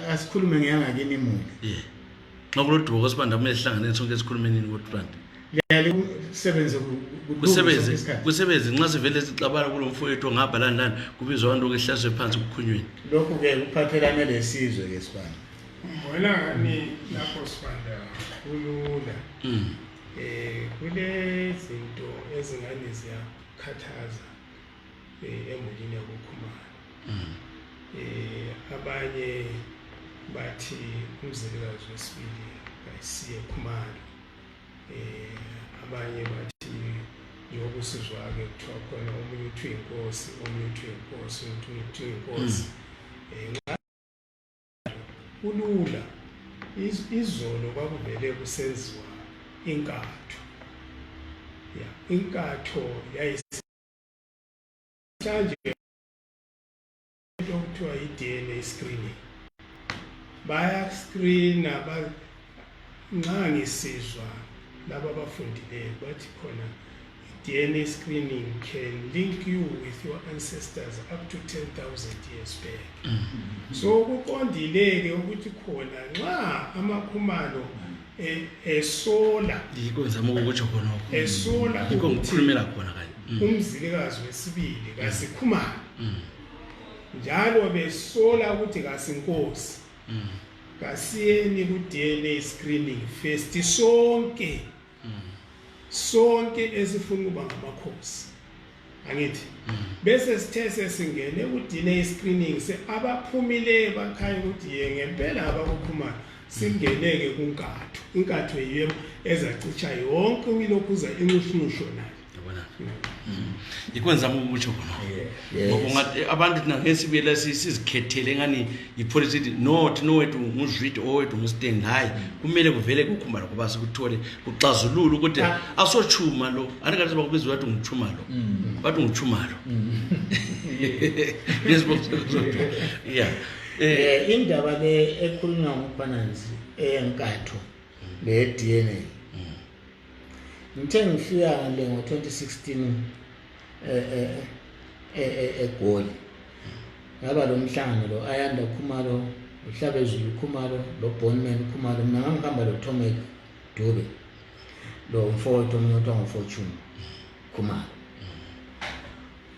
asikhulume ngiyangakini imuli nxa kulodubo kosibanda kumele sihlangane sonke esikhulumenini kodwa liyali kusebenze kusebenze nxa sivele sixabana kulo mfowethu ngapha lani kubizwa abantu okuhlazwe phansi kukhunyweni lokhu ke kuphathelane lesizwe ke sibani Mbona ngani lapho sibanda kulula kule zinto ezingane ziyakhathaza emulini yakukhumalo abanye bathi umzilikazi wesibili kayisiye Khumalo abanye bathi yokusizwa-ke kuthiwa khona omunye uthiwa inkosi omunye uthiwa inkosi omunye uthiwa inkosi kulula izolo kwakuvele kusenziwa inkatho inkatho yayisanje into okuthiwa i-DNA screening bayascreena nxa ngisizwa laba abafundileyo bathi khona DNA screening can link you with your ancestors up to 10,000 years back. So kuqondileke ukuthi khona nxa amakhumalo esola ikozama ukuthi khona esola ukukhulumela khona kanye umzilikazi wesibili kasikhumalo njalo besola ukuthi kasinkosi kasiyeni ku DNA screening first sonke esifuna ukuba ngamakhosi angithi bese sithe sesingene ku DNA screening abaphumileyo bakhaya ukuthi ngempela abakukhumalo singeneke kunkatho inkatho yiyo ezacicha yonke ilokhuza inqushunusho nayo yabona ikwenza umutsho khona ngoba ngathi abantu thina ngesibiyela sizikhethele ngani ipolicy not nowethu nguzwidi owethu ngustand hayi kumele kuvele kukhumalo kuba sikuthole kuxazulula ukuthi asochuma lo andikathi bakubizwa ukuthi ngumchumalo bathi ngumchumalo indaba le ekhulunywa ngubhananzi enkatho le DNA ngithe ngifika le ngo-2016 eGoli ngaba lo mhlangano lo ayanda Khumalo uhlabezulu Khumalo lo Bondman Khumalo mina ngihamba lo Tomek Dube lo mfowethu omnyotwa ngofortune Khumalo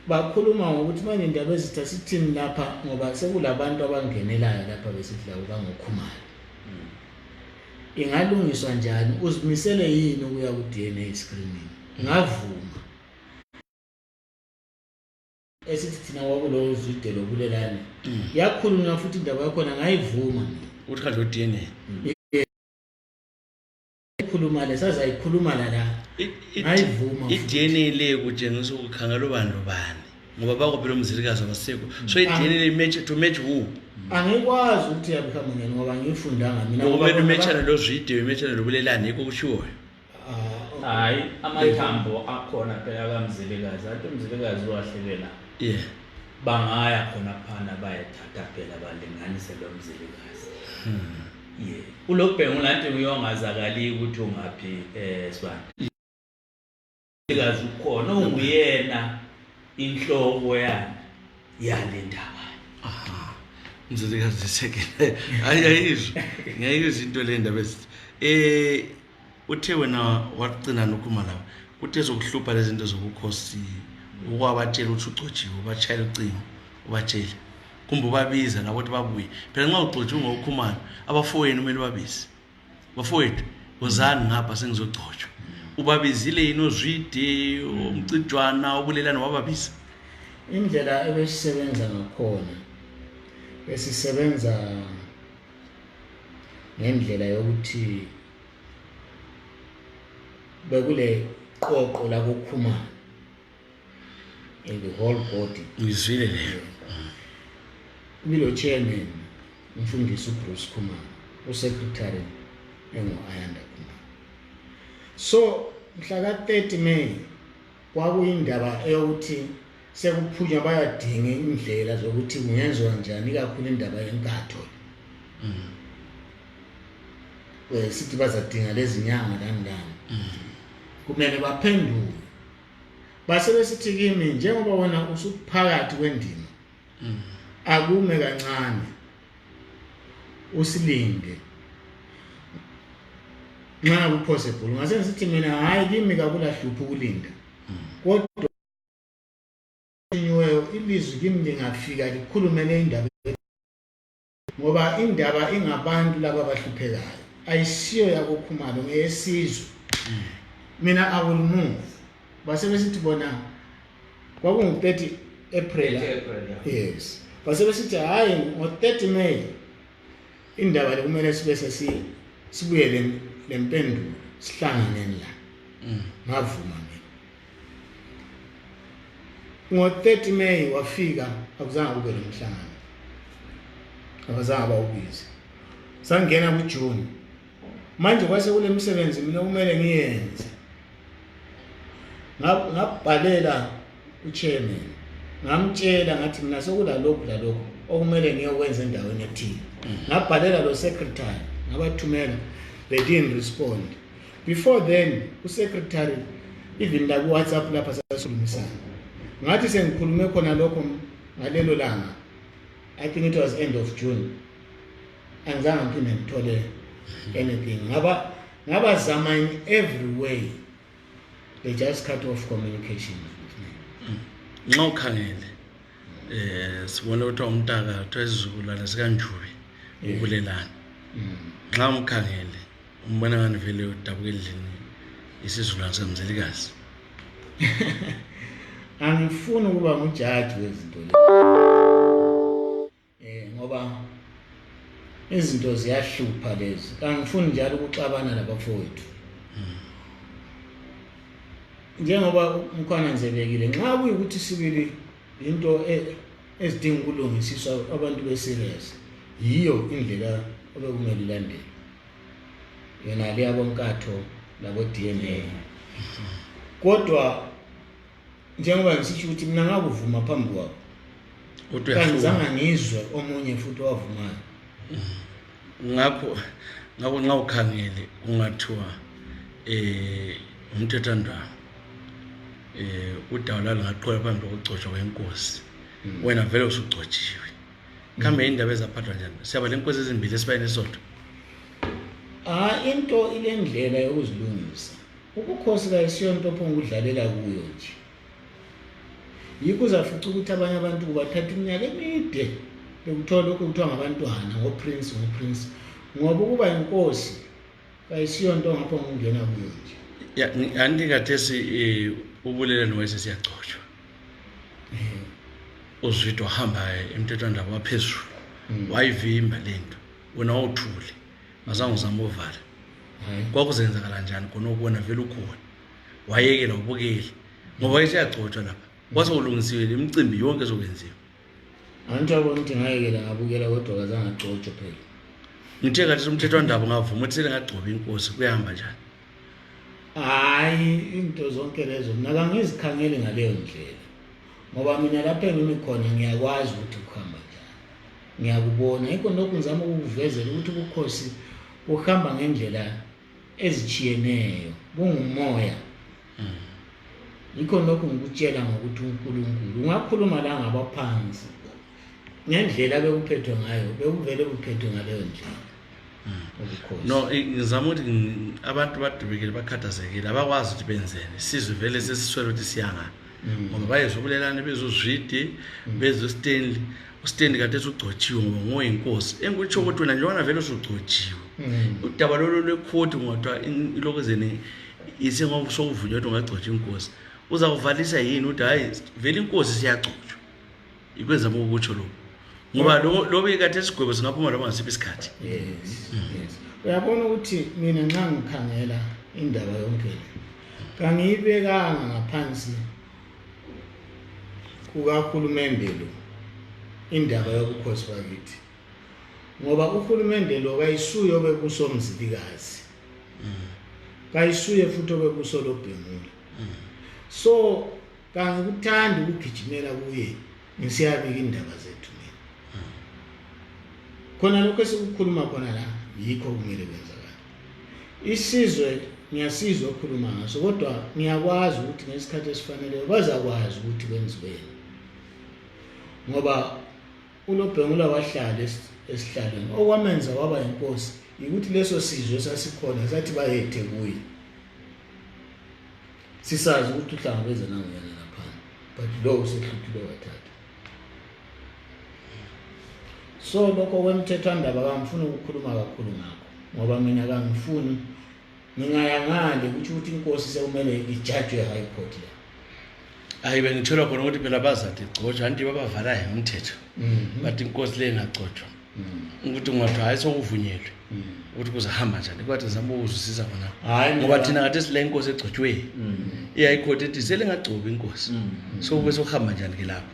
bakhuluma ngokuthi manje indaba ezitha sithini lapha ngoba sekulabantu abangenelayo lapha besifla ngoKhumalo ingalungiswa njani uzimisele yini ukuya ku DNA screening ngavuma esithi thina wakulo zwide lokulelane yakhulunywa futhi indaba yakhona ngayivuma uthi kanti DNA ikhuluma lesaza ikhuluma la ngayivuma iDNA le kutshengisa ukukhangela ubani lobani ngoba bakophela umzilikazi wasekho so iDNA match to match who angikwazi ukuthi yabekhamba ngene ngoba ngifundanga mina ngoba imechana lo zwide imechana lobulelane yikho kushiwo hayi amathambo akhona phela kaMzilikazi athi umzilikazi wahlelela bangaya khona phana bayathatha phela balinganise lo Mzilikazi ulobhengu lanti uyongazakali ukuthi ungaphi sibani Mzilikazi ukhona unguyena inhloko yale ndaba Mzilikazi sekele ayayizwa ngiyayizwa into le ndaba uthe wena waqina nokhumala kuthe zokuhlupha lezi zinto zobukhosi ukwabatshela ukuthi ucotshiwe ubachayela ucingo ubatshela kumbe ubabiza nabo ukuthi babuye phela nxa uxotshiwe ngokhumala abafowenu kumele babize bafowethu wozani ngapha sengizogcotshwa ubabizile yini ozwide umcijwana obulelana wababisa? Indlela ebesisebenza ngakhona besisebenza ngendlela yokuthi bekule qoqo la kukhumalo the whole body Ngizwile leyo. Milo chairman umfundisi uBruce Khumalo, usecretary engu-Ayanda Khumalo. So mhla ka-30 May kwakuyindaba eyokuthi sekuphunywa bayadinga indlela zokuthi kungenziwa njani kakhulu indaba yenkatho. Sithi bazadinga lezi nyanga kanjani. Kumele baphenduke. Base besithi kimi njengoba wena usuphakathi kwendima. Akume kancane. Usilinde. Nxa possible. Ngase sithi mina hayi kimi kakula hlupho ukulinda. Kodwa ilizwi kimi ngingafika likhulumele indaba ngoba indaba ingabantu laba abahluphekayo ayisiyo yakokhumalo ngeyesizwe. Mina I will move. Base besithi bona kwakungu-30 April. Yes. Base besithi hayi ngo-30 May indaba le kumele sibe sibuye lempendulo sihlanganeni la. Ngavuma mina. Ngo-30 May wafika akuzange kube nomhlangano. Abazange bawubize. Sangena kuJune. Manje kwase kule misebenzi mina kumele ngiyenze. Ngabhalela uchairman. Ngamtshela ngathi mina sekula lokho okumele ngiyokwenza endaweni ethile. Ngabhalela lo secretary, ngabathumela, they didn't respond. Before then, usecretary even la ku WhatsApp lapha sasulumisana. Ngathi sengikhulume khona lokho ngalelo langa. I think it was end of June. Angizange ngiphinde ngithole anything. Ngaba zama in every way. They just cut off communication with me. Nxa ukhangele sibona ukuthi umntaka twesizukulwana sikaNjubi ubulelana. Nxa umkhangele umbona ngani vele udabuka endlini isizukulwana saMzilikazi. Angifuni ukuba ngujaji wezinto lezi. Ngoba izinto ziyahlupha lezi. Angifuni njalo ukuxabana labafowethu. Njengoba umkhwana nzebekile nxa kuyikuthi sibili into ezidinga ukulungisiswa abantu be-serious yiyo indlela obekumele ilandele. Yona le yabonkatho labo DNA. Kodwa njengoba ngisho ukuthi mina ngakuvuma phambi kwabo. Kanizanga ngizwe omunye futhi owavumayo. Ngakho nxa ukhangele ungathiwa umthethwandaba udawula lingaqhubeka phambi kokugcotshwa kwenkosi. Wena vele usugcotshiwe. Kambe indaba ezaphathwa njani? Siyaba lenkosi ezimbili esibayeni esodwa. Into ile ndlela yokuzilungisa. Ubukhosi kayisiyo into ophonga ukudlalela kuyo nje. Yikho uzafica ukuthi abanye abantu kubathatha iminyaka emide bekuthola lokho kuthiwa ngabantwana ngoprince. Ngoba ukuba inkosi kayisiyo into ongaphonga ukungena kuyo nje. Ya andikathesi ubulelani wese siyagcotshwa. Uzwitwa hamba emthethwandaba waphezulu. Wayivimba lento. Wena wawuthule. Azange uzama uvala. Kwakuzenza kanjani khona ukubona vele ukhona. Wayekela ubukele. Ngoba isiyagcotshwa lapha. Kwase ulungisiwe imicimbi yonke ezokwenziwa. Anjalo ukuthi ngayekela ngabukela kodwa kazange agcotshwe phela. Ngithe kathi umthethwandaba ngavuma ukuthi ngagcoba inkosi kuyahamba njani. Hayi into zonke lezo mina kangizikhangeli ngaleyo ndlela. Ngoba mina lapha engimi khona ngiyakwazi ukuthi ukuhamba njani. Ngiyakubona ikho lokhu ngizama ukukuvezela ukuthi ubukhosi buhamba ngendlela ezichiyeneyo. Bungumoya. Ikho lokhu ngikutshela ngokuthi uNkulunkulu ungakhuluma la ngabaphansi. Ngendlela bekuphethwe ngayo bekuvele kuphethwe ngaleyo ndlela. No, ngizama ukuthi abantu badubekile bakhathazekile abakwazi ukuthi benzeni. Sizwe vele sesiswela ukuthi siyanga. Ngoba bayezobulelana bezozwide bezoStanley. uStanley kade usugcotshiwe ngoba ngoyinkosi. Engikutsho ukuthi wena njengoba vele usugcotshiwe. Udaba lolu lwekhoti ngodwa ilokozeni ise ngoba sokuvunywa ukuthi ungagcotshwa inkosi uzawuvalisa yini ukuthi hayi vele inkosi siyagcotshwa ikwenza ukutsho lokho ngoba lo bekade isigwebo singaphuma noma ngasiphi isikhathi. Yes. Uyabona ukuthi mina nxa ngikhangela indaba yonke le kangiyibekanga ngaphansi kukaHulumende lo indaba yobukhosi bakithi ngoba uHulumende lo kayisuye obebuso Mzilikazi kayisuye futhi obebuso loBhengula so kangikuthandi ukugijimela kuye ngisiyabika indaba zethu mina khona lokho esikukhuluma khona la yikho kumele kwenzakala isizwe ngiyasizwa ukukhuluma ngaso kodwa ngiyakwazi ukuthi ngesikhathi esifaneleyo bazakwazi ukuthi kwenziweni ngoba uLobhengula wahlala esihlalweni okwamenza waba inkosi ukuthi leso sizwe esasikhona sathi bayethe kuye sisazi ukuthi uhlangabezana nguyena lapha but lo usehluthiwe wathatha so lokho kwemthethwandaba kamfuna ukukhuluma kakhulu ngakho ngoba mina kangifuni ngingayangale ukuthi inkosi sekumele ijudge high court la hayi bengithola khona ukuthi phela bazathi igcotshwa anti babavalayo umthetho bathi inkosi le ingagcotshwa ukuthi ngiwathi hayi sokuvunyelwe ukuthi kuzahamba njani kwathi ngizama ukuzwisisa khona ngoba thina ngathi sile inkosi egcotshwe iyayikhothi ethi selengagcobi inkosi so kube sokuhamba njani ke lapho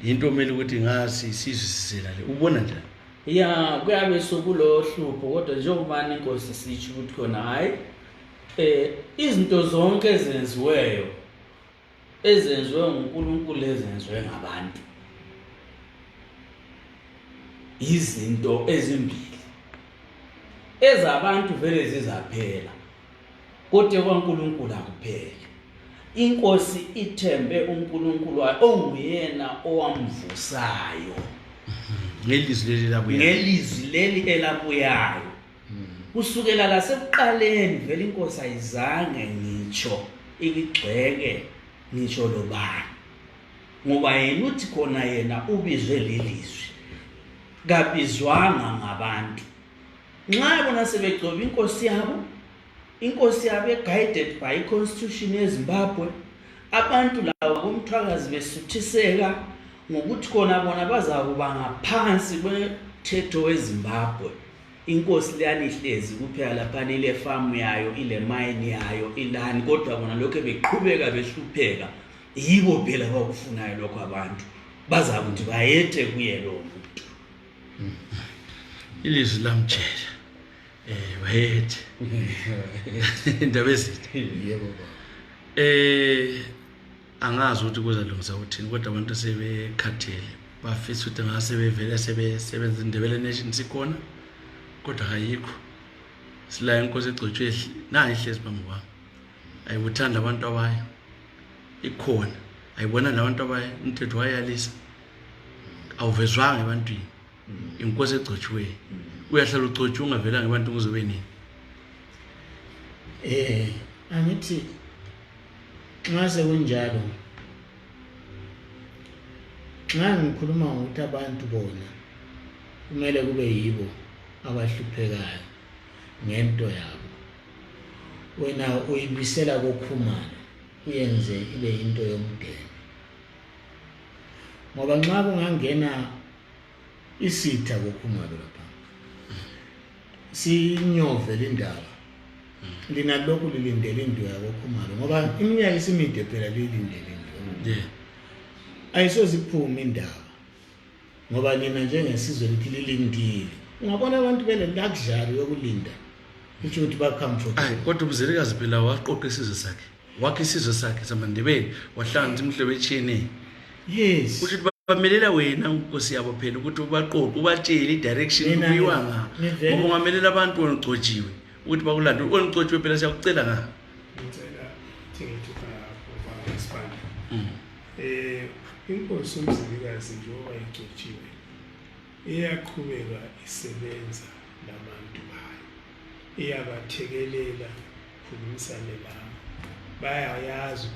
into omele ukuthi ngasi sizwisisela le ubona njani ya kuyabe sokulo hlupho kodwa njengoba inkosi sitsho ukuthi khona hayi izinto zonke ezenziwe nguNkulunkulu ezenziwe ngabantu izinto ezimbili ezabantu vele zizaphela kodwa kwaNkulunkulu akupheli inkosi ithembe uNkulunkulu wayo onguyena owamvusayo ngelizwi leli elabuyayo kusukela lasekuqaleni vele inkosi ayizange ngitsho ikigcweke ngisho lobani ngoba yena uthi khona yena ubizwe lelizwi kabizwanga ngabantu nxa bona sebegcoba inkosi yabo guided by constitution yeZimbabwe abantu labo bomthwakazi besuthiseka ngokuthi khona bona bazakuba ngaphansi kwethetho weZimbabwe inkosi leyani ihlezi kuphela lapha ile farm yayo ile mine yayo ilani kodwa bona lokho beqhubeka behlupheka yibo phela bakufunayo lokho abantu bazakuthi bayethe kuye lo muntu ilizwi lamtshela bayethe indaba ezithi yebo angazi ukuthi kuzalungisa uthini kodwa abantu sebekhathele bafisa ukuthi ngase bevele sebenza Ndebele Nation sikhona kodwa ayikho sila inkosi egcotshwe na ihlezi phambi kwami ayibuthanda abantu abayo ikhona ayibona labantu abayo umthetho wayalisa awuvezwanga ebantwini inkosi egcotshwe uyahlala ugcotshwe ungavelanga abantu kuzobe nini angithi nxa kunjalo nxa ngikhuluma ukuthi abantu bona kumele kube yibo abahluphekayo ngento yabo wena uyibisela koKhumalo uyenze ibe into yomdeni ngoba nxa kungangena isitha koKhumalo lapha sinyove lindaba lina lokhu lilindele indwe yakoKhumalo ngoba iminyaka isimide phela lilindele indwe ayisoziphume indaba ngoba lina njengesizwe lithi lilindile ungabona abantu bele lakudlala yokulinda ukuthi ba comfort kodwa Mzilikazi phela waqoqa isizwe sakhe wakhe isizwe sakhe samaNdebele wahlanza imhlobo echene yes ukuthi bamelela wena inkosi yabo phela ukuthi ubaqoqe ubatshele idirection kuyiwa ngoba ungamelela abantu ongcotshiwe ukuthi bakulanda ongcotshiwe phela siyakucela ngicela thingithi over expand inkosi uMzilikazi njengoba igcotshiwe iyaqhubeka isebenza labantu bayo iyabathekelela khulumisane labo bayayazi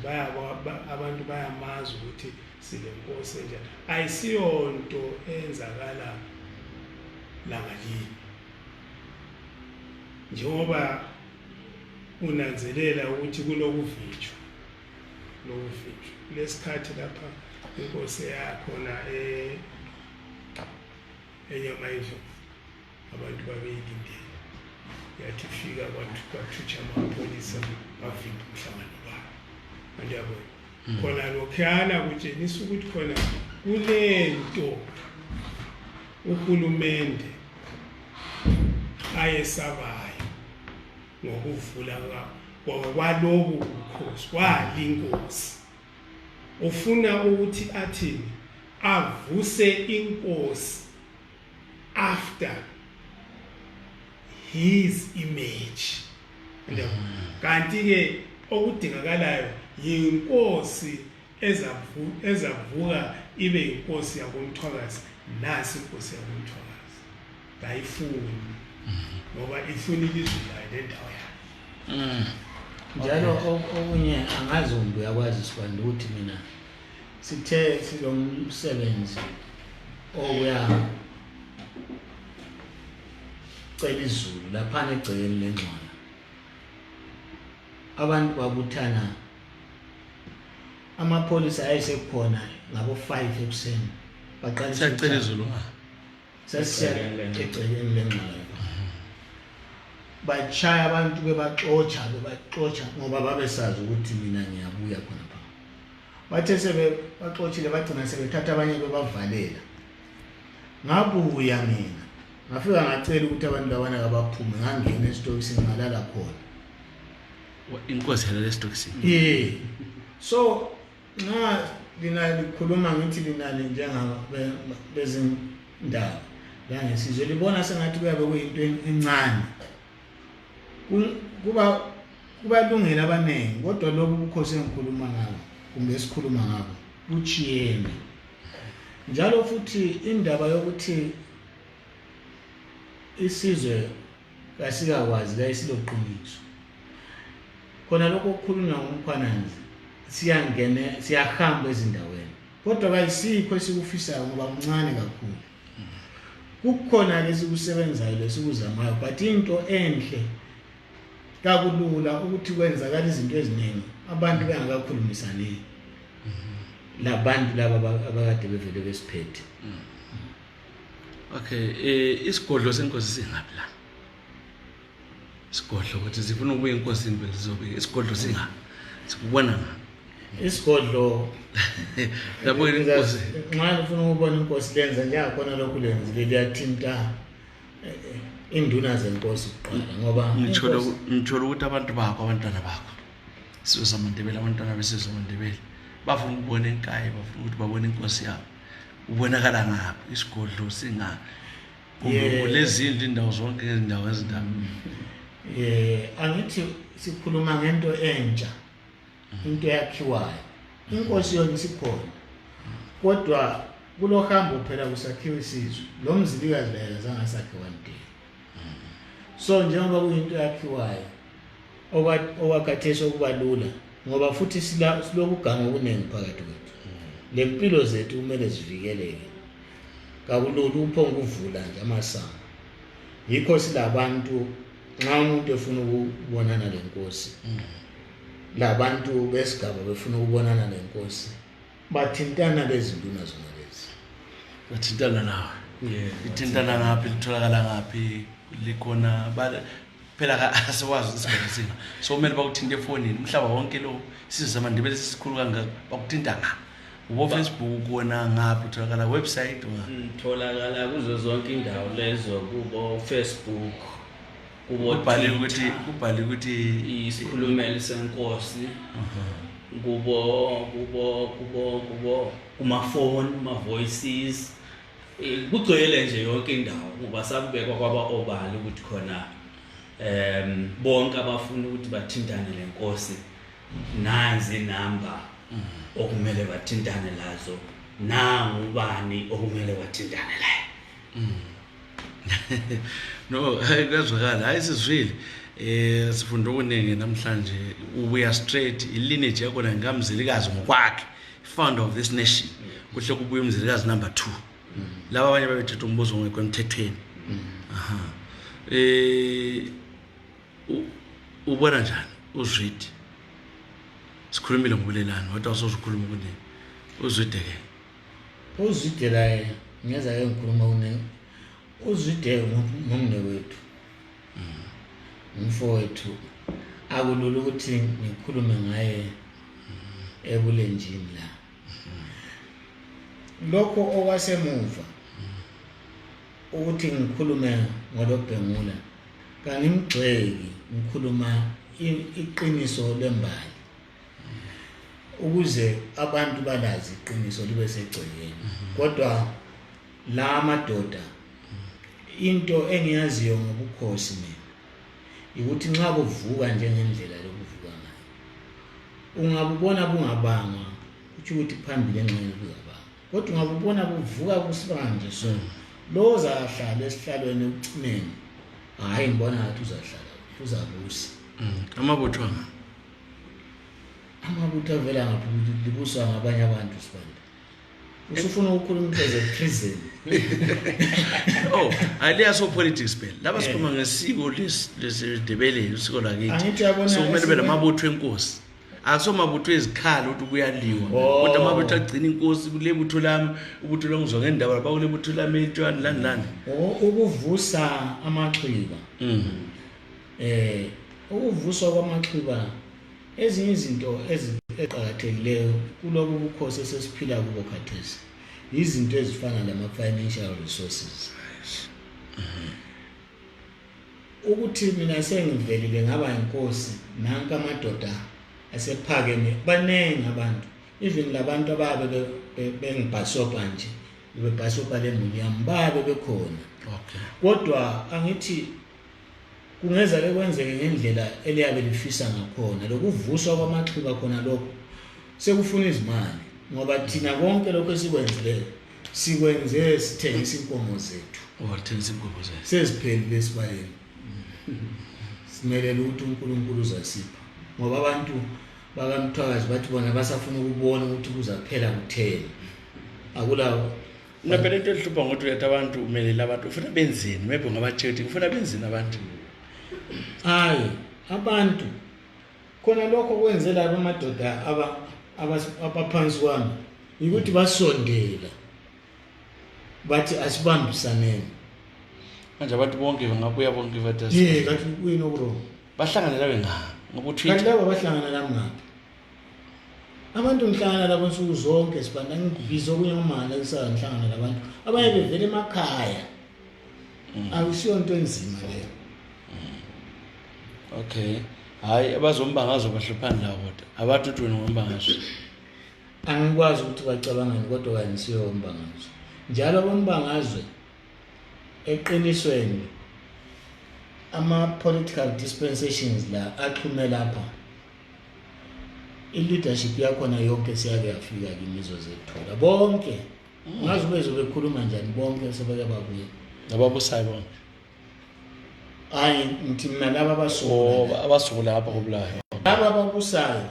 abantu bayamazi ukuthi sile nkosi enjani ayisiyonto enzakala langalini njengoba unanzelela ukuthi kunokuvinjwa lesikhathi lapha inkosi yakhona enyamayizo abantu babeyilindele yathi fika kwathutsha amapholisa bavimba umhlangano wabo andiyabona khona lokhuyana kutshengisa ukuthi khona kulento uhulumende ayesabayo ngokuvula kwalobu bukhosi kwalinkosi ufuna ukuthi athini avuse inkosi after his image kanti ke okudingakalayo yinkosi ezavuka ibe inkosi yakomthwakazi nasi inkosi yakomthwakazi bayifuni ngoba ifuni ilizwe layo lendawo yayo njalo okunye angazi umntu uyakwazi sibanda ukuthi mina sithe silomsebenzi oya cela izulu laphana egcekeni lencwana abantu babuthana amapholisa ayesekhona ngabo 5 ekuseni baqalisa siyacela izulu sasiya egcekeni lencwana bachaya abantu bebaxotsha ngoba babesazi ukuthi mina ngiyabuya khona pha bathe sebebaxotsile bagcina sebethatha abanye bebavalela ngabuya mina ngafika ngacela ukuthi abantu labana kabaphume ngangena esitokisini ngalala khona inkosi yala lesitokisini so nxa lina likhuluma ngithi lina njengaba bezindaba la ngesizwe libona sengathi kuyabe kuyinto encane kuba lungela abaningi kodwa lokhu ubukhosi engikhuluma ngabo kumbe esikhuluma ngabo kuchiyene njalo futhi indaba yokuthi isizwe kasikakwazi la isiloqiniso khona lokho okukhulunywa ngomkhwananzi siyahamba ezindaweni kodwa kayisikho esikufisayo ngoba mncane kakhulu kukhona lesikusebenzayo lesikuzamayo but into enhle kakulula ukuthi kwenzakala izinto eziningi abantu bengakakhulumisani labantu laba abakade bevele besiphethe okay isigodlo senkosi singaphi la isigodlo ukuthi sifuna ukubuya inkosini phela sizobuya isigodlo singaphi sikubona isigodlo yabo inkosi nxa ufuna ukubona inkosi lenza njengakhona lokhu lenzile liyathinta induna zenkosi kuqala ngoba ngithola ukuthi abantu bakho abantwana bakho sizo amandebele abantwana besizwe amandebele bafuna ukubona enkayi bafuna ukuthi babone inkosi yabo ubonakala ngaphi isigodlo singa kulezindlu indawo zonke izindawo ezindawo angithi sikhuluma ngento entsha into yakhiwayo inkosi yona isikhona kodwa kulohambo phela kusakhiwe isizwe lo Mzilikazi la zangasakhiwa nto so njengoba kuyinto yakhiwayo okwakhathesi okubalula ngoba futhi silokuganga okuningi phakathi kwethu lempilo zethu kumele zivikeleke kakulula uphonga ukuvula nje amasango yikho silabantu nxa umuntu efuna ukubonana lenkosi labantu besigaba befuna ukubonana nenkosi bathintana lezinduna zona lezi bathintana nawe ithintana ngaphi litholakala ngaphi likhona phela asiwazi isigaba singa so kumele bakuthinte efonini umhlaba wonke lo sizwe amandebele sisikhulu kangaka bakuthinta ngaphi ubo Facebook wona ngaphi utholakala website utholakala kuzo zonke indawo lezo kubo Facebook kubhali ukuthi isikhulumeli senkosi kubo kumafoni voices kugcwele nje yonke indawo ngoba sakubekwa kwaba obala ukuthi khona bonke abafuna ukuthi bathintane lenkosi nanzi inamba okumele bathintane lazo nangubani okumele bathintane laye no kwezwakala hayi sizwile sifunda okuningi namhlanje ubuya straight ilineage yakho la ngamzilikazi ngokwakhe founder of this nation kuhle kubuya umzilikazi number 2 laba abanye babethethe umbuzo ngekho emthethweni ubona njani uZwide sikhulumile ngobulelani wathi awusozikhuluma kune uZwide ke uZwide la ngeza ke ngikhuluma une uZwide ngomne wethu umfowethu akulula ukuthi ngikhulume ngaye ebulenjini la lokho okwasemuva ukuthi ngikhulume ngolobhengula kanimgxeki ngikhuluma iqiniso lembali ukuze abantu balazi iqiniso libe segcekeni kodwa la madoda into engiyaziyo ngobukhosi mina ukuthi nxa buvuka njengendlela lokuvuka ngayo ungabubona bungabanga kuthi ukuthi phambili engxenye kuzabanga kodwa ungabubona buvuka kusibanga nje so lo zahlala esihlalweni ekucineni hayi ngibona ngathi uzahlala uzabusa amabutho avela ngaphi libuswa ngabanye abantu sibanda usufuna ukukhuluma into prison aliyaso politics phela laba sikhuluma ngesiko lesindebele usiko lakithi angithi yabona so kumele bela mabutho enkosi akusomabutho ezikhalo ukuthi kuyaliwa kodwa amabutho agcina inkosi kule butho lami ubutho longizwa ngendaba lapha kule butho lami etshwani lani ukuvusa amaxhiba ukuvuswa kwamaxhiba ezinye izinto eziqhakathekileyo kulobu bukhosi esesiphila kubo khathesi izinto ezifana nama-financial resources ukuthi mina sengivelile ngaba inkosi nanka amadoda asephakeme baningi abantu even labantu ababe bengibhasopa nje bebhasopa lemuli yami babe bekhona kodwa angithi kungeza lekwenzeke ngendlela eliyabe lifisa ngakhona lokuvuswa kwamaxhiba khona lokho sekufuna izimali ngoba thina konke lokho esikwenzileyo sikwenze sithengisa inkomo zethu thengisa inkomo zethu seziphelile esibayeni simelele ukuthi uNkulunkulu uzasipha ngoba abantu bakamthwakazi bathi bona basafuna ukubona ukuthi kuzaphela kutheni akulawo phela into ehlupha ngokuthi uyathi abantu umelela abantu ufuna benzini maybe ngabachethi ufuna benzini abantu hayi abantu khona lokho kwenzela amadoda abaphansi kwami ukuthi basondela bathi asibambisaneni manje abantu bonke bangabuya bonke bathi kathi kuyini bro bahlanganela benga ngoba uTwitter kanti laba bahlangana la ngaphi abantu ngihlangana labo nsuku zonke sibanda ngibizo kunye umama kusala ngihlangana labantu abanye bevele emakhaya akusiyo into enzima leyo okay hayi abazombangazo bahluphana la kodwa abathi uthi wena ngombangazo angikwazi ukuthi bacabangani kodwa kanisiyo umbangazo njalo bombangazwe eqinisweni ama-political dispensations la axhume lapha i-leadership yakhona yonke siyake yafika kimizo zethola bonke ngazi bezobekhuluma njani bonke sebeke babuye nababusayo bonke hayi ngithi mina laba abasukula lapha kobulayo laba ababusayo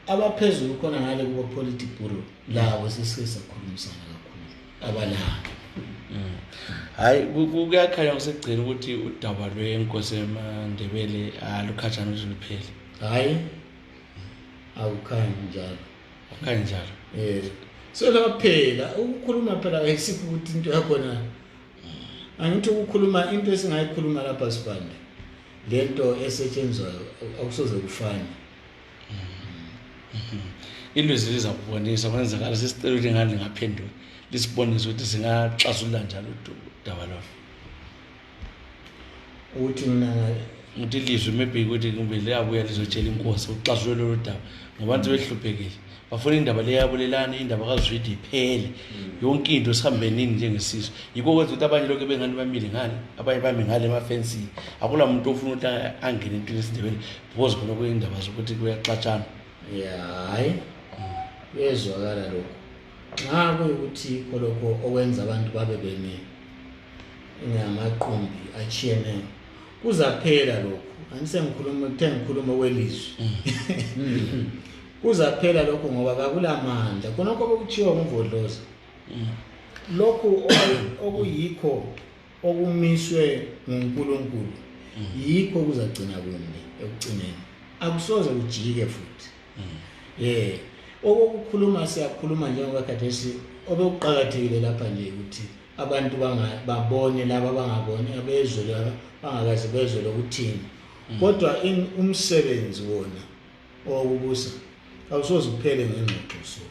abaphezulu khona ngale kubo political bureau labo sesisakhulumisana kakhulu abalapha hayi kuyakhanya ngisegcina ukuthi udaba lwenkosi eMandebele alukhatshana ukuthi luphele hayi awukhanyi njalo akhanyi njalo so laphela ukukhuluma phela ayisikho ukuthi into yakhona angithi ukukhuluma into esingayikhuluma lapha sibande lento esetshenzwayo akusoze kufane ilizwi lizakubonisa kwenzakala sisicela ukuthi ngani ngaphendula lisibonise ukuthi singaxazulula njalo udaba lo ukuthi mina ngithi ilizwi maybe ukuthi kumbe liyabuya lizotshela inkosi uxazulule lolu daba ngoba abantu behluphekile bafuna indaba leyabulelana indaba kaZwide iphele yonke into sihambe nini njengesizwe yikho kwenza ukuthi abanye lokho bengani bamile ngani abanye bami ngale emafensini akula muntu ofuna ukuthi angene into lesindebele because khona kuyindaba zokuthi kuyaxatshana hayi uyezwakala lokho nxa kuyukuthi lokho okwenza abantu babe bene ngamaqumbi achiyeneyo kuzaphela lokho angisengikhuluma welizwi kuzaphela lokho ngoba kakulamandla konke okuthiwa ngumvodlozi lokho okuyikho okumiswe nguNkulunkulu yikho kuzagcina kumbi ekugcineni akusoze ujike futhi okukhuluma siyakhuluma njengoba khathesi obekuqhakathekile lapha nje ukuthi abantu babone laba bangaboni abezwe laba bangakazi bezwe lokuthini kodwa umsebenzi wona okubusa awusoze uphele ngengxoxo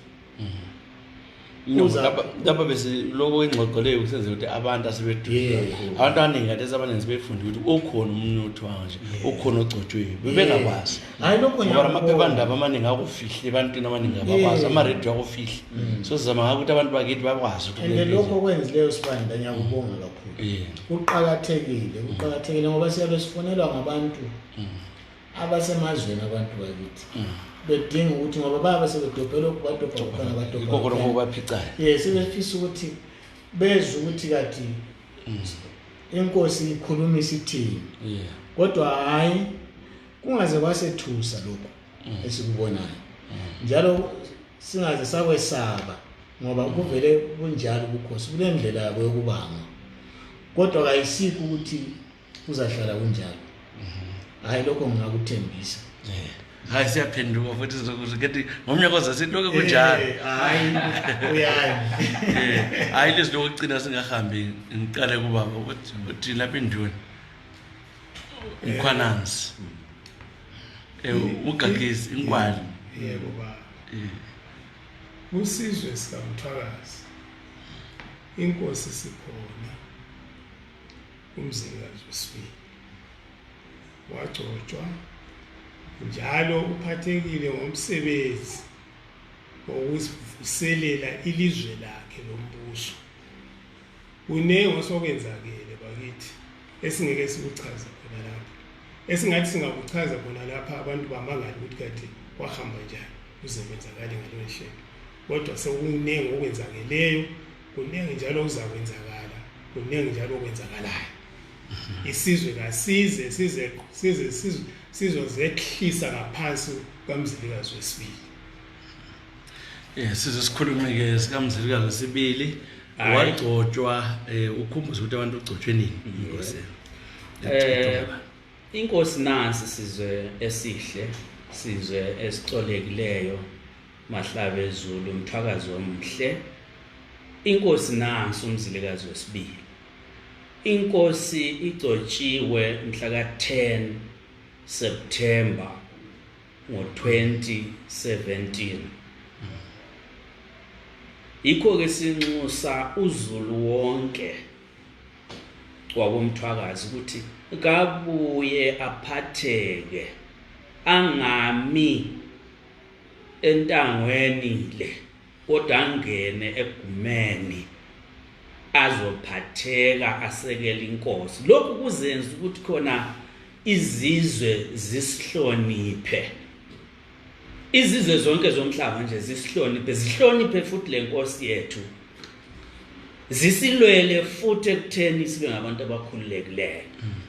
lapha bese lokho ingxoxo leyo kusenza ukuthi abantu asebeduka abantu abaningi kade abaningi sebefunda ukuthi ukhona umuntu wanje ukhona ogcotshwe bebengakwazi hayi lokho ngoba amaphephandaba amaningi akufihle ebantwini abaningi abakwazi ama-radio akufihle so sizama ngakuthi abantu bakithi bakwazi and lokho kwenzileyo sibanda ngiyakubonga kakhulu kuqhakathekile ngoba siyabe sifonelwa ngabantu abasemazweni abantu bakithi bedinga ukuthi ngoba baba sebedobhela ukubadobha khona abadobha kokho ngobaphicayo sebefisa ukuthi bezwe ukuthi kathi inkosi ikhuluma isithini kodwa hayi kungaze kwasethusa lokho esikubonayo njalo singaze sakwesaba ngoba kuvele kunjalo ubukhosi kulendlela yabo yokubanga kodwa kayisikho ukuthi kuzahlala kunjalo hayi lokho ngingakuthembisa hayi siyaphenduka futhi sizokuthi ngomnyaka ozayo lokho kunjalo hayi uyayi hayi lezi lokugcina singahambi ngiqale kubaba ukuthi lapha enduni ukhwanansi ugagisi inkwali yebo baba usizwe sikamthwakazi inkosi sikhona umzilikazi wesibili wagcotshwa njalo uphathekile ngomsebenzi wokuvuselela ilizwe lakhe lombuso kunenge osokwenzakele bakithi esingeke sikuchaza khona lapha esingathi singakuchaza khona lapha abantu bamangala ukuthi kade kwahamba njani kuze kwenzakale ngalo nhlelo kodwa sekunenge okwenzakeleyo kunenge njalo kuzakwenzakala kunenge njalo okwenzakalayo isizwe kasize sizozehlisa ngaphansi kaMzilikazi wesibili size sikhulume-ke sikamzilikazi wesibili wagcotshwa ukhumbuza ukuthi abantu ugcotshwe nini inkosi inkosi nansi sizwe esihle sizwe esicolekileyo mahlabe ezulu umthwakazi omhle inkosi nansi umzilikazi wesibili inkosi igcotshiwe mhla ka-10 September ngo-2017 yikho-ke sinxusa uzulu wonke wabomthwakazi ukuthi kabuye aphatheke angami entangweni le kodwa angene egumeni azophatheka asekele inkosi lokhu kuzenza ukuthi khona izizwe zisihloniphe izizwe zonke zomhlaba nje zihloniphe futhi lenkosi yethu zisilwele futhi ekutheni sibe ngabantu abakhululekileyo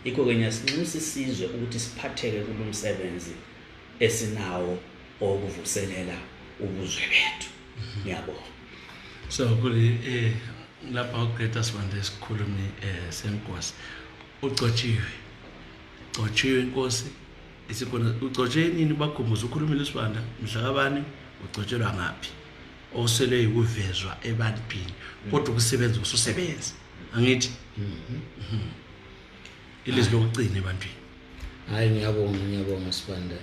yikho ke nyasinxusa isizwe ukuthi siphatheke kulomsebenzi esinawo okuvuselela ubuzwe bethu ngiyabonga so kuli lapha uGqeta Sibande esikhulumi senkosi ugcotshiwe inkosi isikhona ugcotshwe nini bakhumbuza ukhulumile uSibanda mhla kabani ugcotshelwa ngaphi osele yikuvezwa ebantwini kodwa ukusebenza ususebenza angithi ilizwi lokugcina ebantwini hayi ngiyabonga Sibanda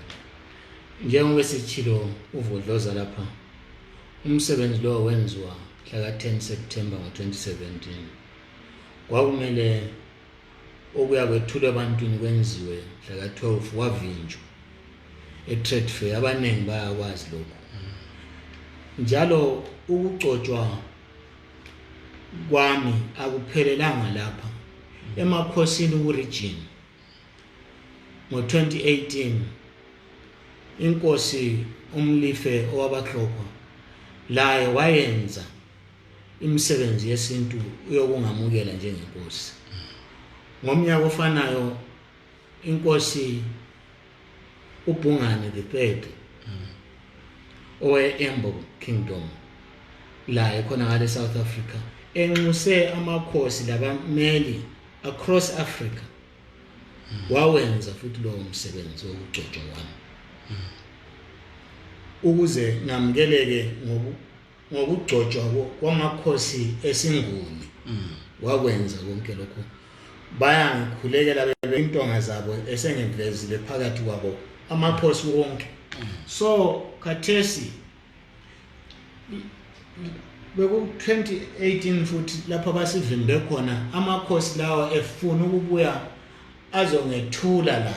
njengoba sichilo uvodloza lapha umsebenzi lo wenziwa mhla ka-10 September ngo-2017 kwakumele okuya kwethulwa ebantwini kwenziwe mhla ka-12 wavinjwa e-trade fair abaningi bayakwazi lokho njalo ukugcotshwa kwami akuphelelanga lapha emakhosini ku-region ngo-2018 inkosi umlife owabahlopha laye wayenza imisebenzi yesintu uyokungamukela njengenkosi ngomnyaka ofanayo inkosi uBhungane the third owe-Embo Kingdom la khona ngale South Africa enxuse amakhosi labameli across Africa wawenza futhi lo umsebenzi wokugcotshwa wami ukuze ngamukeleke ngokugcotshwa kwamakhosi esinguni wakwenza konke lokho bayangikhulekela bebe intonga zabo esengivezile phakathi kwabo amakhosi wonke so khathesi beku 2018 futhi lapha basivimbe khona amakhosi lawa efuna ukubuya azongethula la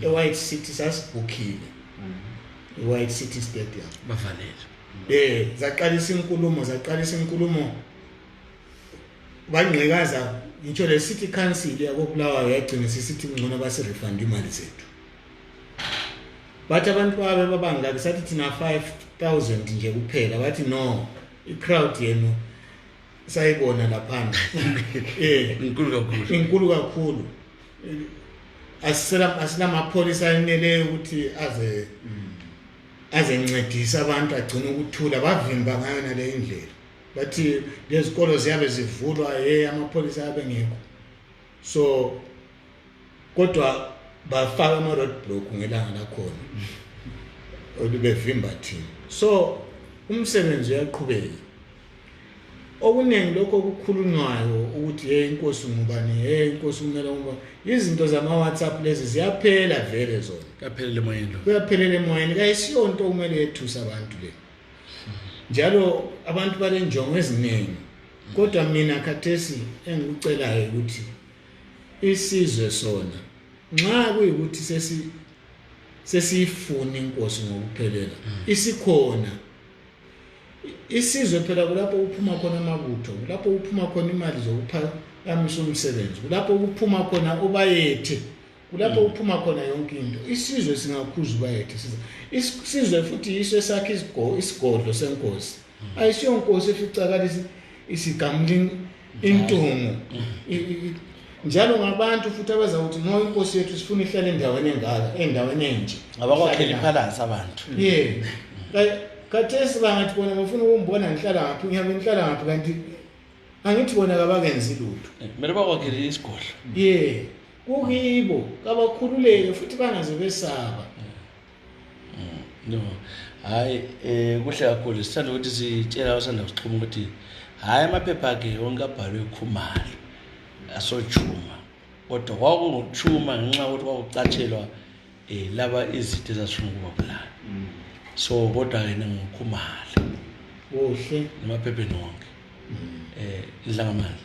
eWhite City sasibhukhile eWhite City Stadium bafanele zaqalisa inkulumo bangqikaza ngitsho le city council yakobulawayo yagcina sisithi ngcono basirefund imali zethu bathi abantu babe babangaki sathi thina 5,000 nje kuphela bathi no i-crowd yenu sayibona lapha inkulu kakhulu asila mapholisa anele ukuthi azencedisa abantu agcina ukuthula bavimba ngayo nale indlela bathi lezikolo ziyabe zivulwa amapholisa abe ngekho so kodwa bafaka ama road block ngelanga lakhona olubevimba thina so umsebenzi uyaqhubeka okuningi lokho okukhulunywayo ukuthi inkosi ngubani inkosi umela ngoba izinto zama WhatsApp lezi ziyaphela vele zona kuyaphelela emoyeni kayisiyo into kumele yethusa abantu le njalo abantu bale njongo eziningi kodwa mina khathesi engikucelayo ukuthi isizwe sona nxa kuyikuthi sesifuna inkosi ngokuphelela isikhona isizwe phela kulapho uphuma khona amabutho kulapho uphuma khona imali zokuphakamisa umsebenzi kulapho uphuma khona ubayethe kulapho uphuma khona yonke into isizwe singakhuza ubayethe isizwe futhi iswe sakhe isigodlo senkosi ayisiyo inkosi eficakalisa isigamli intungu njalo ngabantu futhi abazawuthi no inkosi yethu sifuna ihlale endaweni engaka endaweni enje abakwakhela ipalace abantu khathesi bangathi bona bafuna ukumbona ngihlala ngaphi ngihambe ngihlala ngaphi kanti angithi bona kabakenzi lutho kumele bakwakhele isigodlo kukibo kabakhululeke futhi bangaze besaba no hayi kuhle kakhulu sithanda ukuthi sitshela abasanda kuxhuma ukuthi hayi amaphepha akhe wonke abhalwe Khumalo asojuma kodwa kwakunguthuma ngenxa yokuthi kwakucatshelwa laba izitho ezasifuna ukuba bulala so kodwa yena nguKhumalo kuhle emaphepheni wonke idlangamali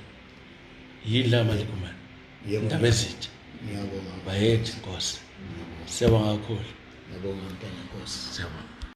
yidlangamali Khumalo indaba ezithe ngiyabonga bayethi inkosi siyabonga kakhulu ngiyabonga mntana nkosi siyabonga